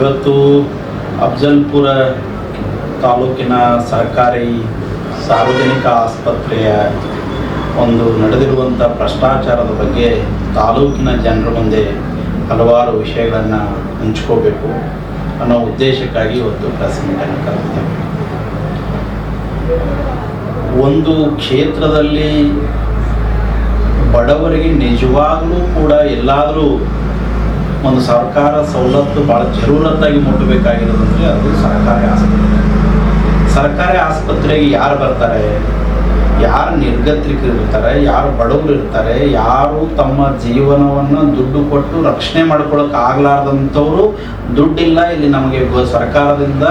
ಇವತ್ತು ಅಫ್ಜಲ್ಪುರ ತಾಲೂಕಿನ ಸರ್ಕಾರಿ ಸಾರ್ವಜನಿಕ ಆಸ್ಪತ್ರೆಯ ಒಂದು ನಡೆದಿರುವಂಥ ಭ್ರಷ್ಟಾಚಾರದ ಬಗ್ಗೆ ತಾಲೂಕಿನ ಜನರ ಮುಂದೆ ಹಲವಾರು ವಿಷಯಗಳನ್ನು ಹಂಚ್ಕೋಬೇಕು ಅನ್ನೋ ಉದ್ದೇಶಕ್ಕಾಗಿ ಇವತ್ತು ಪ್ರೆಸ್ ಮೀಟನ್ನು ಕರೆದಿದ್ದೇವೆ. ಒಂದು ಕ್ಷೇತ್ರದಲ್ಲಿ ಬಡವರಿಗೆ ನಿಜವಾಗಲೂ ಕೂಡ ಎಲ್ಲಾದರೂ ಒಂದು ಸರ್ಕಾರ ಸವಲತ್ತು ಭಾಳ ಜರೂರತ್ತಾಗಿ ಮುಟ್ಟಬೇಕಾಗಿರೋದಂದರೆ ಅದು ಸರ್ಕಾರಿ ಆಸ್ಪತ್ರೆ. ಸರ್ಕಾರಿ ಆಸ್ಪತ್ರೆಗೆ ಯಾರು ಬರ್ತಾರೆ? ಯಾರು ನಿರ್ಗತಿಕರು ಇರ್ತಾರೆ, ಯಾರು ಬಡವರು ಇರ್ತಾರೆ, ಯಾರು ತಮ್ಮ ಜೀವನವನ್ನು ದುಡ್ಡು ಕೊಟ್ಟು ರಕ್ಷಣೆ ಮಾಡ್ಕೊಳ್ಳೋಕೆ ಆಗಲಾರ್ದಂಥವ್ರು, ದುಡ್ಡಿಲ್ಲ ಇಲ್ಲಿ ನಮಗೆ ಸರ್ಕಾರದಿಂದ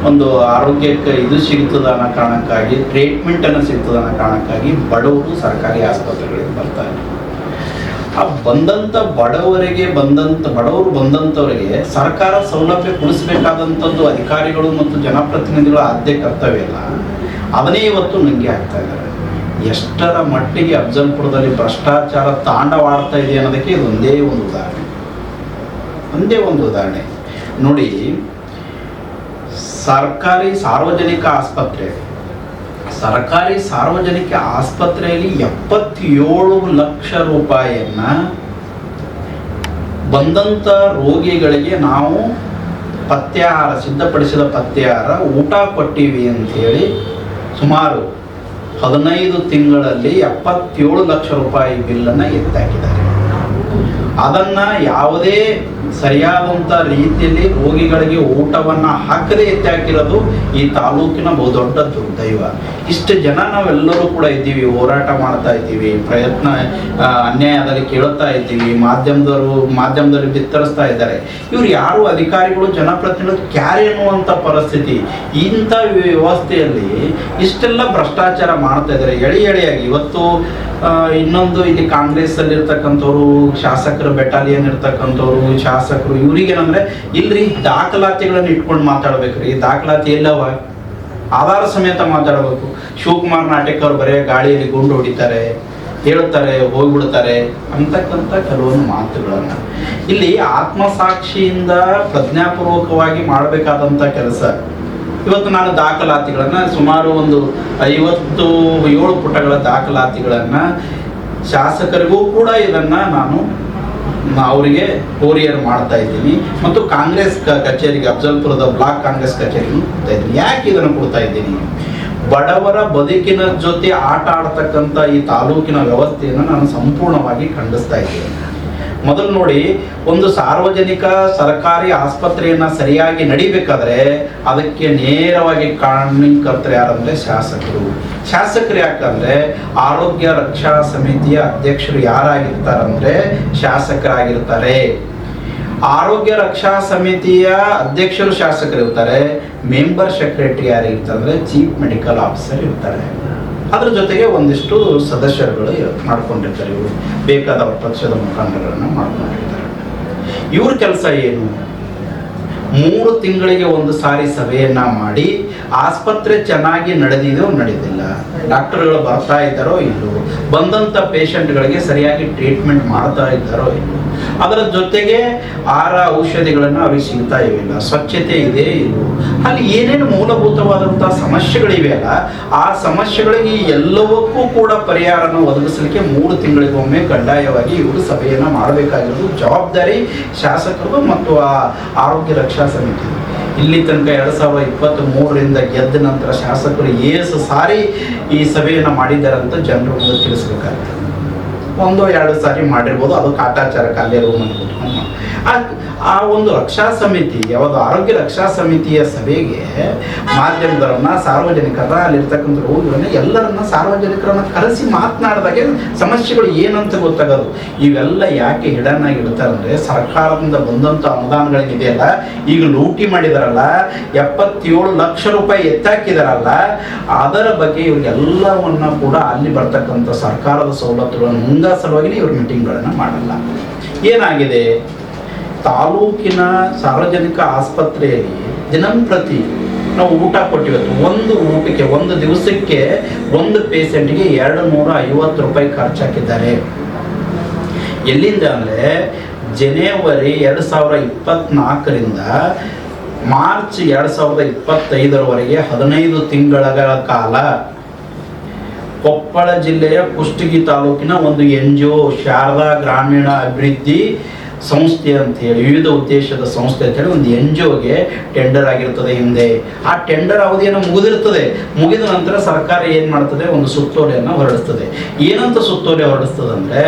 ಒಂದು ಆರೋಗ್ಯಕ್ಕೆ ಇದು ಸಿಗ್ತದ ಅನ್ನೋ ಕಾರಣಕ್ಕಾಗಿ, ಟ್ರೀಟ್ಮೆಂಟನ್ನು ಸಿಗ್ತದ ಅನ್ನೋ ಕಾರಣಕ್ಕಾಗಿ ಬಡವರು ಸರ್ಕಾರಿ ಆಸ್ಪತ್ರೆಗಳಿಗೆ ಬರ್ತಾರೆ. ಆ ಬಡವರು ಬಂದಂಥವರಿಗೆ ಸರ್ಕಾರ ಸೌಲಭ್ಯ ಕೊಡಿಸಬೇಕಾದಂಥದ್ದು ಅಧಿಕಾರಿಗಳು ಮತ್ತು ಜನಪ್ರತಿನಿಧಿಗಳ ಆದ್ಯ ಕರ್ತವ್ಯ ಇಲ್ಲ. ಅದನ್ನೇ ಇವತ್ತು ನುಂಗಿ ಹಾಕ್ತಾ ಇದ್ದಾರೆ. ಎಷ್ಟರ ಮಟ್ಟಿಗೆ ಅಫ್ಜಲ್ಪುರದಲ್ಲಿ ಭ್ರಷ್ಟಾಚಾರ ತಾಂಡವಾಡ್ತಾ ಇದೆ ಅನ್ನೋದಕ್ಕೆ ಇದು ಒಂದೇ ಒಂದು ಉದಾಹರಣೆ ನೋಡಿ. ಸರ್ಕಾರಿ ಸಾರ್ವಜನಿಕ ಆಸ್ಪತ್ರೆಯಲ್ಲಿ 77 ಲಕ್ಷ ರೂಪಾಯಿಯನ್ನ ಬಂದಂಥ ರೋಗಿಗಳಿಗೆ ನಾವು ಸಿದ್ಧಪಡಿಸಿದ ಪಥ್ಯಾಹಾರ ಊಟ ಕೊಟ್ಟಿವಿ ಅಂಥೇಳಿ ಸುಮಾರು 15 ತಿಂಗಳಲ್ಲಿ 77 ಲಕ್ಷ ರೂಪಾಯಿ ಬಿಲ್ಲನ್ನು ಎತ್ತಾಕಿದ್ದಾರೆ. ಅದನ್ನು ಯಾವುದೇ ಸರಿಯಾದಂಥ ರೀತಿಯಲ್ಲಿ ರೋಗಿಗಳಿಗೆ ಊಟವನ್ನು ಹಾಕದೇ ಎತ್ತಾಕಿರೋದು ಈ ತಾಲೂಕಿನ ಬಹುದೊಡ್ಡ ದುರ್ದೈವ. ಇಷ್ಟು ಜನ ನಾವೆಲ್ಲರೂ ಕೂಡ ಇದ್ದೀವಿ, ಹೋರಾಟ ಮಾಡ್ತಾ ಇದ್ದೀವಿ, ಪ್ರಯತ್ನ ಅನ್ಯಾಯದಲ್ಲಿ ಕೇಳುತ್ತಾ ಇದ್ದೀವಿ, ಮಾಧ್ಯಮದಲ್ಲಿ ಬಿತ್ತರಿಸ್ತಾ ಇದ್ದಾರೆ. ಇವರು ಯಾರು ಅಧಿಕಾರಿಗಳು ಜನಪ್ರತಿನಿಧಿಗಳು ಕ್ಯಾರೆ ಅನ್ನುವಂಥ ಪರಿಸ್ಥಿತಿ. ಇಂಥ ವ್ಯವಸ್ಥೆಯಲ್ಲಿ ಇಷ್ಟೆಲ್ಲ ಭ್ರಷ್ಟಾಚಾರ ಮಾಡ್ತಾ ಇದ್ದಾರೆ ಎಳೆಯಾಗಿ. ಇವತ್ತು ಇನ್ನೊಂದು ಇಲ್ಲಿ ಕಾಂಗ್ರೆಸ್ ಅಲ್ಲಿ ಇರ್ತಕ್ಕಂಥವ್ರು, ಶಾಸಕರು ಬೆಟಾಲಿಯನ್ ಇರ್ತಕ್ಕಂಥವ್ರು, ಶಾಸಕರು ಇವ್ರಿಗೇನಂದ್ರೆ ಇಲ್ರಿ ದಾಖಲಾತಿಗಳನ್ನ ಇಟ್ಕೊಂಡು ಮಾತಾಡ್ಬೇಕ್ರಿ. ದಾಖಲಾತಿ ಎಲ್ಲವ? ಆಧಾರ ಸಮೇತ ಮಾತಾಡಬೇಕು. ಶಿವಕುಮಾರ್ ನಾಟಕ ಅವ್ರು ಬರೇ ಗಾಳಿಯಲ್ಲಿ ಗುಂಡು ಹೊಡಿತಾರೆ, ಹೇಳ್ತಾರೆ, ಹೋಗ್ಬಿಡ್ತಾರೆ ಅಂತಕ್ಕಂಥ ಕೆಲವೊಂದು ಮಾತುಗಳನ್ನು ಇಲ್ಲಿ ಆತ್ಮಸಾಕ್ಷಿಯಿಂದ ಪ್ರಜ್ಞಾಪೂರ್ವಕವಾಗಿ ಮಾಡಬೇಕಾದಂಥ ಕೆಲಸ. ಇವತ್ತು ನಾನು ದಾಖಲಾತಿಗಳನ್ನು ಸುಮಾರು ಒಂದು 57 ಪುಟಗಳ ದಾಖಲಾತಿಗಳನ್ನು ಶಾಸಕರಿಗೂ ಕೂಡ ಇದನ್ನು ನಾನು ಅವರಿಗೆ ಕೊರಿಯರ್ ಮಾಡ್ತಾ ಇದ್ದೀನಿ ಮತ್ತು ಕಾಂಗ್ರೆಸ್ ಕಚೇರಿಗೆ, ಅಫ್ಜಲ್ಪುರದ ಬ್ಲಾಕ್ ಕಾಂಗ್ರೆಸ್ ಕಚೇರಿಗೆ ಕೊಡ್ತಾ ಇದ್ದೀನಿ. ಯಾಕೆ ಇದನ್ನು ಕೊಡ್ತಾ ಇದ್ದೀನಿ? ಬಡವರ ಬದುಕಿನ ಜೊತೆ ಆಟ ಆಡ್ತಕ್ಕಂಥ ಈ ತಾಲೂಕಿನ ವ್ಯವಸ್ಥೆಯನ್ನು ನಾನು ಸಂಪೂರ್ಣವಾಗಿ ಖಂಡಿಸ್ತಾ ಇದ್ದೀನಿ. ಮೊದಲು ನೋಡಿ, ಒಂದು ಸಾರ್ವಜನಿಕ ಸರ್ಕಾರಿ ಆಸ್ಪತ್ರೆಯನ್ನು ಸರಿಯಾಗಿ ನಡಿಬೇಕಾದ್ರೆ ಅದಕ್ಕೆ ನೇರವಾಗಿ ಕಾರಣೀಕರ್ತರು ಯಾರಂದರೆ ಶಾಸಕರು. ಯಾಕಂದರೆ ಆರೋಗ್ಯ ರಕ್ಷಾ ಸಮಿತಿಯ ಅಧ್ಯಕ್ಷರು ಯಾರಾಗಿರ್ತಾರಂದರೆ ಶಾಸಕರಾಗಿರ್ತಾರೆ. ಆರೋಗ್ಯ ರಕ್ಷಾ ಸಮಿತಿಯ ಅಧ್ಯಕ್ಷರು ಶಾಸಕರು ಇರ್ತಾರೆ. ಮೆಂಬರ್ ಸೆಕ್ರೆಟರಿ ಯಾರಿರ್ತಾರೆ ಅಂದರೆ ಚೀಫ್ ಮೆಡಿಕಲ್ ಆಫೀಸರ್ ಇರ್ತಾರೆ. ಅದ್ರ ಜೊತೆಗೆ ಒಂದಿಷ್ಟು ಸದಸ್ಯರುಗಳು ಮಾಡ್ಕೊಂಡಿರ್ತಾರೆ. ಇವರು ಬೇಕಾದ ಪಕ್ಷದ ಮುಖಂಡರನ್ನು ಮಾಡ್ಕೊಂಡಿರ್ತಾರೆ. ಇವ್ರ ಕೆಲಸ ಏನು? 3 ತಿಂಗಳಿಗೆ ಒಂದು ಸಾರಿ ಸಭೆಯನ್ನ ಮಾಡಿ ಆಸ್ಪತ್ರೆ ಚೆನ್ನಾಗಿ ನಡೆದಿಲ್ಲ, ಡಾಕ್ಟರ್ಗಳು ಬರ್ತಾ ಇದ್ದಾರೋ ಇಲ್ಲೋ, ಬಂದಂಥ ಪೇಷಂಟ್ಗಳಿಗೆ ಸರಿಯಾಗಿ ಟ್ರೀಟ್ಮೆಂಟ್ ಮಾಡ್ತಾ ಇದ್ದಾರೋ ಇಲ್ಲೋ, ಅದರ ಜೊತೆಗೆ ಔಷಧಿಗಳನ್ನು ಅವ್ರಿಗೆ ಸಿಗ್ತಾ ಇವಿಲ್ಲ, ಸ್ವಚ್ಛತೆ ಇದೆ ಇಲ್ಲೋ, ಅಲ್ಲಿ ಏನೇನು ಮೂಲಭೂತವಾದಂಥ ಸಮಸ್ಯೆಗಳಿವೆಯಲ್ಲ ಆ ಸಮಸ್ಯೆಗಳಿಗೆ ಎಲ್ಲವಕ್ಕೂ ಕೂಡ ಪರಿಹಾರನ ಒದಗಿಸಲಿಕ್ಕೆ 3 ತಿಂಗಳಿಗೊಮ್ಮೆ ಕಡ್ಡಾಯವಾಗಿ ಇವರು ಸಭೆಯನ್ನು ಮಾಡಬೇಕಾಗಿರೋದು ಜವಾಬ್ದಾರಿ ಶಾಸಕರು ಮತ್ತು ಆರೋಗ್ಯ ರಕ್ಷಾ ಸಮಿತಿ. ಇಲ್ಲಿ ತನಕ 2023ರಿಂದ ಗೆದ್ದ ನಂತರ ಶಾಸಕರು ಏಸು ಸಾರಿ ಈ ಸಭೆಯನ್ನು ಮಾಡಿದ್ದಾರೆ ಅಂತ ಜನರು ಮುಂದೆ ತಿಳಿಸ್ಬೇಕಾಗ್ತದೆ. 1-2 ಸಾರಿ ಮಾಡಿರ್ಬೋದು, ಅದು ಕಾಟಾಚಾರಕ್ಕೆ ಅಲ್ಲೇ ರೂಮನ್ನು ಕೂತ್ಕೊಂಡು ಆ ಒಂದು ರಕ್ಷಾ ಸಮಿತಿ, ಯಾವುದು ಆರೋಗ್ಯ ರಕ್ಷಾ ಸಮಿತಿಯ ಸಭೆಗೆ ಮಾಧ್ಯಮದವರನ್ನ, ಸಾರ್ವಜನಿಕರನ್ನ, ಅಲ್ಲಿರ್ತಕ್ಕಂಥ ರೋಗಿಗಳನ್ನ ಎಲ್ಲರನ್ನ ಸಾರ್ವಜನಿಕರನ್ನ ಕರೆಸಿ ಮಾತನಾಡಿದಾಗೆ ಸಮಸ್ಯೆಗಳು ಏನಂತ ಗೊತ್ತಾಗೋದು. ಇವೆಲ್ಲ ಯಾಕೆ ಹಿಡನ್ ಆಗಿ ಇಡ್ತಾರೆ ಅಂದರೆ ಸರ್ಕಾರದಿಂದ ಬಂದಂಥ ಅನುದಾನಗಳಿದೆಯಲ್ಲ, ಈಗ ಲೂಟಿ ಮಾಡಿದಾರಲ್ಲ, 77 ಲಕ್ಷ ರೂಪಾಯಿ ಎತ್ತಾಕಿದಾರಲ್ಲ, ಅದರ ಬಗ್ಗೆ ಇವ್ರಿಗೆಲ್ಲವನ್ನ ಕೂಡ ಅಲ್ಲಿ ಬರ್ತಕ್ಕಂಥ ಸರ್ಕಾರದ ಸವಲತ್ತುಗಳನ್ನು ಮುಂದಾ ಸಲುವಾಗಿ ಇವ್ರ ಮೀಟಿಂಗ್ಗಳನ್ನು ಮಾಡಲ್ಲ. ಏನಾಗಿದೆ? ತಾಲೂಕಿನ ಸಾರ್ವಜನಿಕ ಆಸ್ಪತ್ರೆಯಲ್ಲಿ ದಿನಂಪ್ರತಿ ನಾವು ಊಟ ಕೊಟ್ಟಿವತ್ತು. ಒಂದು ದಿವಸಕ್ಕೆ ಒಂದು ಪೇಷಂಟ್ಗೆ 250 ರೂಪಾಯಿ ಖರ್ಚಾಕಿದ್ದಾರೆ. ಎಲ್ಲಿಂದ ಅಂದರೆ ಜನವರಿ 2024ರಿಂದ ಮಾರ್ಚ್ 2025ರವರೆಗೆ 15 ತಿಂಗಳ ಕಾಲ ಕೊಪ್ಪಳ ಜಿಲ್ಲೆಯ ಕುಷ್ಟಗಿ ತಾಲೂಕಿನ ಒಂದು NGO ಶಾರದಾ ಗ್ರಾಮೀಣ ಅಭಿವೃದ್ಧಿ ಸಂಸ್ಥೆ ಅಂತ ಹೇಳಿ, ವಿವಿಧ ಉದ್ದೇಶದ ಸಂಸ್ಥೆ ಅಂತ ಹೇಳಿ ಒಂದು NGOಗೆ ಟೆಂಡರ್ ಆಗಿರ್ತದೆ. ಹಿಂದೆ ಆ ಟೆಂಡರ್ ಅವಧಿಯನ್ನು ಮುಗಿದಿರ್ತದೆ. ಮುಗಿದ ನಂತರ ಸರ್ಕಾರ ಏನು ಮಾಡ್ತದೆ, ಒಂದು ಸುತ್ತೋಲೆಯನ್ನು ಹೊರಡಿಸ್ತದೆ. ಏನಂತ ಸುತ್ತೋಲೆ ಹೊರಡಿಸ್ತದೆ ಅಂದರೆ,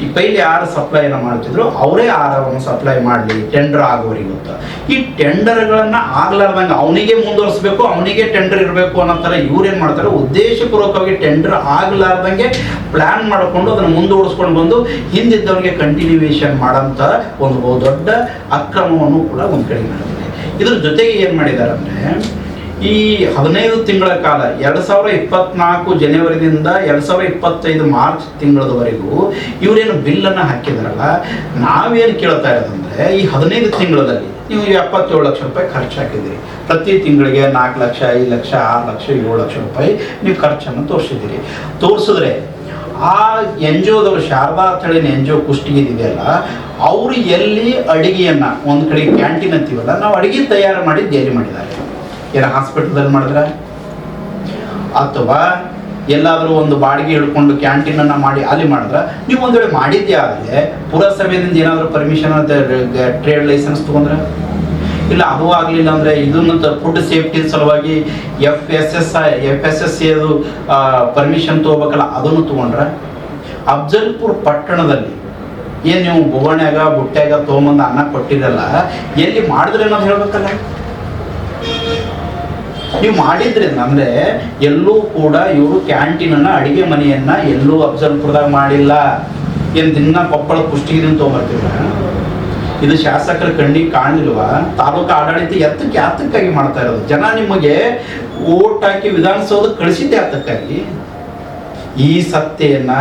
ಈ ಪೈಲಿ ಯಾರು ಸಪ್ಲೈನ ಮಾಡ್ತಿದ್ರು ಅವರೇ ಆರವನ್ನು ಸಪ್ಲೈ ಮಾಡಲಿ ಟೆಂಡರ್ ಆಗೋವರೆಗೂ ಅಂತ. ಈ ಟೆಂಡರ್ಗಳನ್ನು ಆಗ್ಲಾರ್ದಂಗೆ ಅವನಿಗೆ ಮುಂದುವರಿಸಬೇಕು, ಅವನಿಗೆ ಟೆಂಡರ್ ಇರಬೇಕು ಅನ್ನೋ ಥರ ಇವ್ರೇನು ಮಾಡ್ತಾರೆ, ಉದ್ದೇಶಪೂರ್ವಕವಾಗಿ ಟೆಂಡರ್ ಆಗ್ಲಾರ್ದಂಗೆ ಪ್ಲ್ಯಾನ್ ಮಾಡಿಕೊಂಡು ಅದನ್ನು ಮುಂದುವರಿಸ್ಕೊಂಡು ಬಂದು ಹಿಂದಿದ್ದವರಿಗೆ ಕಂಟಿನ್ಯೂಯೇಷನ್ ಮಾಡೋಂಥ ಒಂದು ದೊಡ್ಡ ಅಕ್ರಮವನ್ನು ಕೂಡ ಒಂದು ಕಡೆ ಮಾಡಿದ್ದಾರೆ. ಇದ್ರ ಜೊತೆಗೆ ಏನು ಮಾಡಿದ್ದಾರೆ ಅಂದರೆ, ಈ 15 ತಿಂಗಳ ಕಾಲ 2024 ಜನವರಿದಿಂದ 2025 ಮಾರ್ಚ್ ತಿಂಗಳವರೆಗೂ ಇವರೇನು ಬಿಲ್ಲನ್ನು ಹಾಕಿದಾರಲ್ಲ, ನಾವೇನು ಕೇಳ್ತಾ ಇರೋದಂದರೆ, ಈ 15 ತಿಂಗಳಲ್ಲಿ ನೀವು 77 ಲಕ್ಷ ರೂಪಾಯಿ ಖರ್ಚು ಹಾಕಿದ್ದೀರಿ. ಪ್ರತಿ ತಿಂಗಳಿಗೆ 4 ಲಕ್ಷ, 5 ಲಕ್ಷ, 6 ಲಕ್ಷ, 7 ಲಕ್ಷ ರೂಪಾಯಿ ನೀವು ಖರ್ಚನ್ನು ತೋರಿಸಿದ್ದೀರಿ. ತೋರಿಸಿದ್ರೆ ಆ NGOದವರು, ಶಾರದಾ ತಳಿನ NGO ಕುಷ್ಟಗಿ ಇದೆಯಲ್ಲ, ಅವರು ಎಲ್ಲಿ ಅಡಿಗೆಯನ್ನು ಒಂದು ಕಡೆ ಕ್ಯಾಂಟೀನ್ ಅಂತೀವಲ್ಲ, ನಾವು ಅಡಿಗೆ ತಯಾರು ಮಾಡಿ ಡೈಲಿ ಮಾಡಿದ್ದಾರೆ. ಏನೋ ಹಾಸ್ಪಿಟಲ್ದಲ್ಲಿ ಮಾಡಿದ್ರೆ, ಅಥವಾ ಎಲ್ಲಾದರೂ ಒಂದು ಬಾಡಿಗೆ ಹಿಡ್ಕೊಂಡು ಕ್ಯಾಂಟೀನನ್ನು ಮಾಡಿ ಅಲ್ಲಿ ಮಾಡಿದ್ರೆ, ನೀವು ಒಂದು ವೇಳೆ ಮಾಡಿದ್ದೇ ಆದರೆ ಪುರಸಭೆಯಿಂದ ಏನಾದರೂ ಪರ್ಮಿಷನ್ ಅಂತ ಟ್ರೇಡ್ ಲೈಸೆನ್ಸ್ ತೊಗೊಂಡ್ರೆ, ಇಲ್ಲ ಅದು ಆಗಲಿಲ್ಲ ಅಂದರೆ ಇದನ್ನು ಫುಡ್ ಸೇಫ್ಟಿ ಸಲುವಾಗಿ FSSAI ಅದು ಪರ್ಮಿಷನ್ ತೊಗೋಬೇಕಲ್ಲ, ಅದನ್ನು ತೊಗೊಂಡ್ರೆ, ಅಫ್ಜಲ್ಪುರ್ ಪಟ್ಟಣದಲ್ಲಿ ಏನು ನೀವು ಬೊಗಣ್ಯಾಗ ಬುಟ್ಟ್ಯಾಗ ತೊಗೊಂಬಂದು ಅನ್ನ ಕೊಟ್ಟಿರಲ್ಲ, ಎಲ್ಲಿ ಮಾಡಿದ್ರೆ ಅನ್ನೋದು ಹೇಳ್ಬೇಕಲ್ಲ. ನೀವು ಮಾಡಿದ್ರಿಂದ ಅಂದರೆ ಎಲ್ಲೂ ಕೂಡ ಇವರು ಕ್ಯಾಂಟೀನನ್ನು, ಅಡಿಗೆ ಮನೆಯನ್ನು ಎಲ್ಲೂ ಅಫ್ಜಲ್ಪುರದಾಗ ಮಾಡಿಲ್ಲ. ಏನು ದಿನ ಕೊಪ್ಪಳ ಕುಷ್ಟಗಿದಿಂದ ತೊಗೊಂಬರ್ತೀರ? ಇದು ಶಾಸಕರ ಕಣ್ಣಿಗೆ ಕಾಣಲಿಲ್ವಾ? ತಾಲೂಕು ಆಡಳಿತ ಯಾತಕ್ಕಾಗಿ ಮಾಡ್ತಾ ಇರೋದು? ಜನ ನಿಮಗೆ ಓಟ್ ಹಾಕಿ ವಿಧಾನಸೌಧಕ್ಕೆ ಕಳಿಸಿದ್ದೆ ಯಾತಕ್ಕಾಗಿ? ಈ ಸತ್ಯೆಯನ್ನು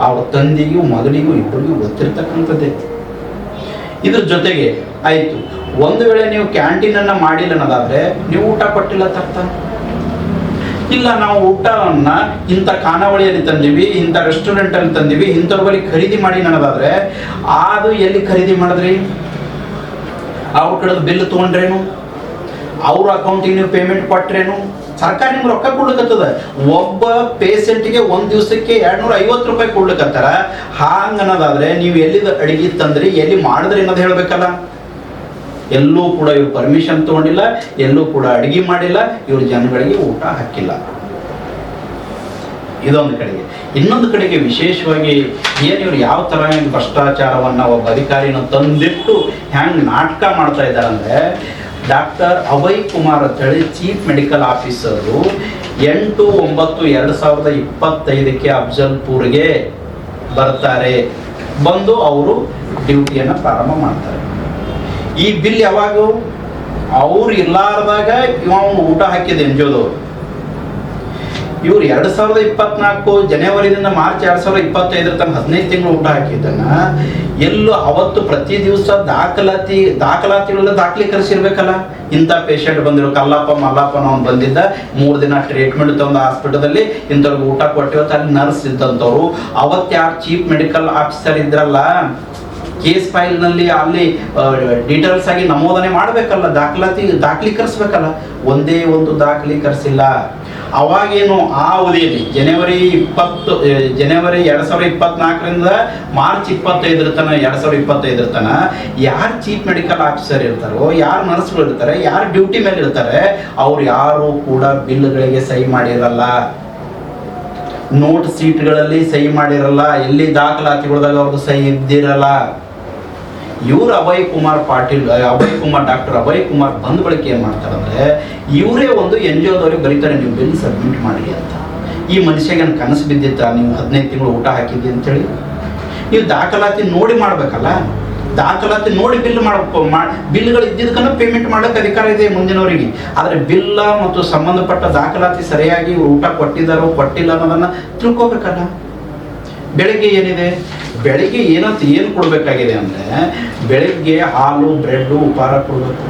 ಅವ್ರ ತಂದೆಗೂ ಮಗನಿಗೂ ಇಬ್ಬರಿಗೂ ಗೊತ್ತಿರ್ತಕ್ಕಂಥದ್ದೇ. ಇದ್ರ ಜೊತೆಗೆ ಆಯಿತು, ಒಂದು ವೇಳೆ ನೀವು ಕ್ಯಾಂಟೀನನ್ನು ಮಾಡಿಲ್ಲ ಅನ್ನೋದಾದರೆ ನೀವು ಊಟ ಕೊಟ್ಟಿಲ್ಲ ತರ್ತ ಇಲ್ಲ. ನಾವು ಊಟವನ್ನು ಇಂಥ ಖಾನಾವಳಿಯಲ್ಲಿ ತಂದೀವಿ, ಇಂಥ ರೆಸ್ಟೋರೆಂಟಲ್ಲಿ ತಂದೀವಿ, ಇಂಥವ್ರ ಬಳಿ ಖರೀದಿ ಮಾಡಿ ಅನ್ನೋದಾದರೆ, ಅದು ಎಲ್ಲಿ ಖರೀದಿ ಮಾಡಿದ್ರಿ? ಅವ್ರ ಕಡೆದು ಬಿಲ್ ತೊಗೊಂಡ್ರೇನು? ಅವ್ರ ಅಕೌಂಟಿಗೆ ನೀವು ಪೇಮೆಂಟ್ ಕೊಟ್ರೇನು? ಸರ್ಕಾರ ನಿಮ್ಗೆ ರೊಕ್ಕ ಕೊಡ್ಲಿಕ್ಕತ್ತದ. ಒಬ್ಬ ಪೇಷೆಂಟ್ಗೆ ಒಂದು ದಿವಸಕ್ಕೆ 250 ರೂಪಾಯಿ ಕೊಡ್ಲಿಕ್ಕತ್ತಾರ. ಹಾಂಗೆ ಅನ್ನೋದಾದರೆ ನೀವು ಎಲ್ಲಿದ ಅಡಿಗೆ ತಂದ್ರಿ, ಎಲ್ಲಿ ಮಾಡಿದ್ರಿ ಅನ್ನೋದು ಹೇಳಬೇಕಲ್ಲ. ಎಲ್ಲೂ ಕೂಡ ಇವ್ರು ಪರ್ಮಿಷನ್ ತೊಗೊಂಡಿಲ್ಲ, ಎಲ್ಲೂ ಕೂಡ ಅಡಿಗೆ ಮಾಡಿಲ್ಲ, ಇವ್ರ ಜನಗಳಿಗೆ ಊಟ ಹಾಕಿಲ್ಲ. ಇದೊಂದು ಕಡೆಗೆ. ಇನ್ನೊಂದು ಕಡೆಗೆ ವಿಶೇಷವಾಗಿ ಏನು ಇವ್ರು ಯಾವ ಥರ ಭ್ರಷ್ಟಾಚಾರವನ್ನು ಒಬ್ಬ ಅಧಿಕಾರಿನ ತಂದಿಟ್ಟು ಹ್ಯಾಂಗೆ ನಾಟಕ ಮಾಡ್ತಾ ಇದ್ದಾರೆ ಅಂದರೆ, ಡಾಕ್ಟರ್ ಅಭಯ್ ಕುಮಾರ್ ಅಂತೇಳಿ ಚೀಫ್ ಮೆಡಿಕಲ್ ಆಫೀಸರು 8/9/2025 ಅಫ್ಜಲ್ಪುರ್ಗೆ ಬರ್ತಾರೆ. ಬಂದು ಅವರು ಡ್ಯೂಟಿಯನ್ನು ಪ್ರಾರಂಭ ಮಾಡ್ತಾರೆ. ಈ ಬಿಲ್ ಯಾವಾಗ? ಅವ್ರು ಇಲ್ಲಾರ್ದಾಗ ಅವನು ಊಟ ಹಾಕಿದ NGOದವರು. ಇವ್ರು 2024 ಜನವರಿದಿಂದ ಮಾರ್ಚ್ 2025 ತನಕ 15 ತಿಂಗಳು ಊಟ ಹಾಕಿದ್ದನ್ನು ಎಲ್ಲೂ ಅವತ್ತು ಪ್ರತಿ ದಿವಸ ದಾಖಲಾತಿಗಳೆಲ್ಲ ದಾಖಲೀಕರಿಸಿರ್ಬೇಕಲ್ಲ. ಇಂಥ ಪೇಷಂಟ್ ಬಂದಿರೋ ಕಲ್ಲಪ್ಪ ಮಲ್ಲಪ್ಪ ಅವ್ನು ಬಂದಿದ್ದ, 3 ದಿನ ಟ್ರೀಟ್ಮೆಂಟ್ ತಂದು ಹಾಸ್ಪಿಟಲಲ್ಲಿ ಇಂಥವ್ರಿಗೆ ಊಟ ಕೊಟ್ಟಿವತ್ತು. ಅಲ್ಲಿ ನರ್ಸ್ ಇದ್ದಂಥವ್ರು, ಅವತ್ತು ಯಾರು ಚೀಫ್ ಮೆಡಿಕಲ್ ಆಫೀಸರ್ ಇದ್ರಲ್ಲ, ಕೇಸ್ ಫೈಲ್ನಲ್ಲಿ ಅಲ್ಲಿ ಡೀಟೇಲ್ಸ್ ಆಗಿ ನಮೂದನೆ ಮಾಡಬೇಕಲ್ಲ, ದಾಖಲೀಕರಿಸ್ಬೇಕಲ್ಲ. ಒಂದೇ ಒಂದು ದಾಖಲೀಕರಿಸಿಲ್ಲ. ಅವಾಗೇನು ಆ ಅವಧಿಯಲ್ಲಿ ಜನವರಿ 2024ರಿಂದ ಮಾರ್ಚ್ 25 ತನಕ 2025 ತನಕ ಯಾರು ಚೀಫ್ ಮೆಡಿಕಲ್ ಆಫೀಸರ್ ಇರ್ತಾರೋ, ಯಾರು ನರ್ಸ್ಗಳು ಇರ್ತಾರೆ, ಯಾರು ಡ್ಯೂಟಿ ಮೇಲೆ ಇರ್ತಾರೆ, ಅವ್ರು ಯಾರು ಕೂಡ ಬಿಲ್ಗಳಿಗೆ ಸಹಿ ಮಾಡಿರಲ್ಲ, ನೋಟ್ ಸೀಟ್ಗಳಲ್ಲಿ ಸಹಿ ಮಾಡಿರಲ್ಲ, ಎಲ್ಲಿ ದಾಖಲಾತಿಗಳದಾಗ ಅವ್ರದ್ದು ಸಹಿ ಇದ್ದಿರಲ್ಲ. ಇವರು ಡಾಕ್ಟರ್ ಅಭಯ್ ಕುಮಾರ್ ಬಂದ ಬಳಿಕ ಏನು ಮಾಡ್ತಾರೆ ಅಂದರೆ, ಇವರೇ ಒಂದು NGOದವ್ರಿಗೆ ಬರೀತಾರೆ, ನೀವು ಬಿಲ್ ಸಬ್ಮಿಟ್ ಮಾಡಿ ಅಂತ. ಈ ಮನುಷ್ಯಗೆ ಕನಸು ಬಿದ್ದಿತ್ತ ನೀವು 15 ತಿಂಗಳು ಊಟ ಹಾಕಿದ್ದಿ ಅಂತೇಳಿ? ನೀವು ದಾಖಲಾತಿ ನೋಡಿ ಮಾಡಬೇಕಲ್ಲ. ದಾಖಲಾತಿ ನೋಡಿ ಬಿಲ್ಗಳು ಇದ್ದಿದ್ದಕ್ಕನ್ನು ಪೇಮೆಂಟ್ ಮಾಡೋಕ್ಕೆ ಅಧಿಕಾರ ಇದೆ ಮುಂದಿನವರಿಗೆ. ಆದರೆ ಬಿಲ್ಲ ಮತ್ತು ಸಂಬಂಧಪಟ್ಟ ದಾಖಲಾತಿ ಸರಿಯಾಗಿ ಊಟ ಕೊಟ್ಟಿದ್ದಾರೋ ಕೊಟ್ಟಿಲ್ಲ ಅನ್ನೋದನ್ನು ತಿಳ್ಕೊಬೇಕಲ್ಲ. ಬೆಳಗ್ಗೆ ಏನಿದೆ, ಬೆಳಗ್ಗೆ ಏನು ಕೊಡಬೇಕಾಗಿದೆ ಅಂದರೆ, ಬೆಳಗ್ಗೆ ಹಾಲು ಬ್ರೆಡ್ಡು ಉಪಹಾರ ಕೊಡಬೇಕು,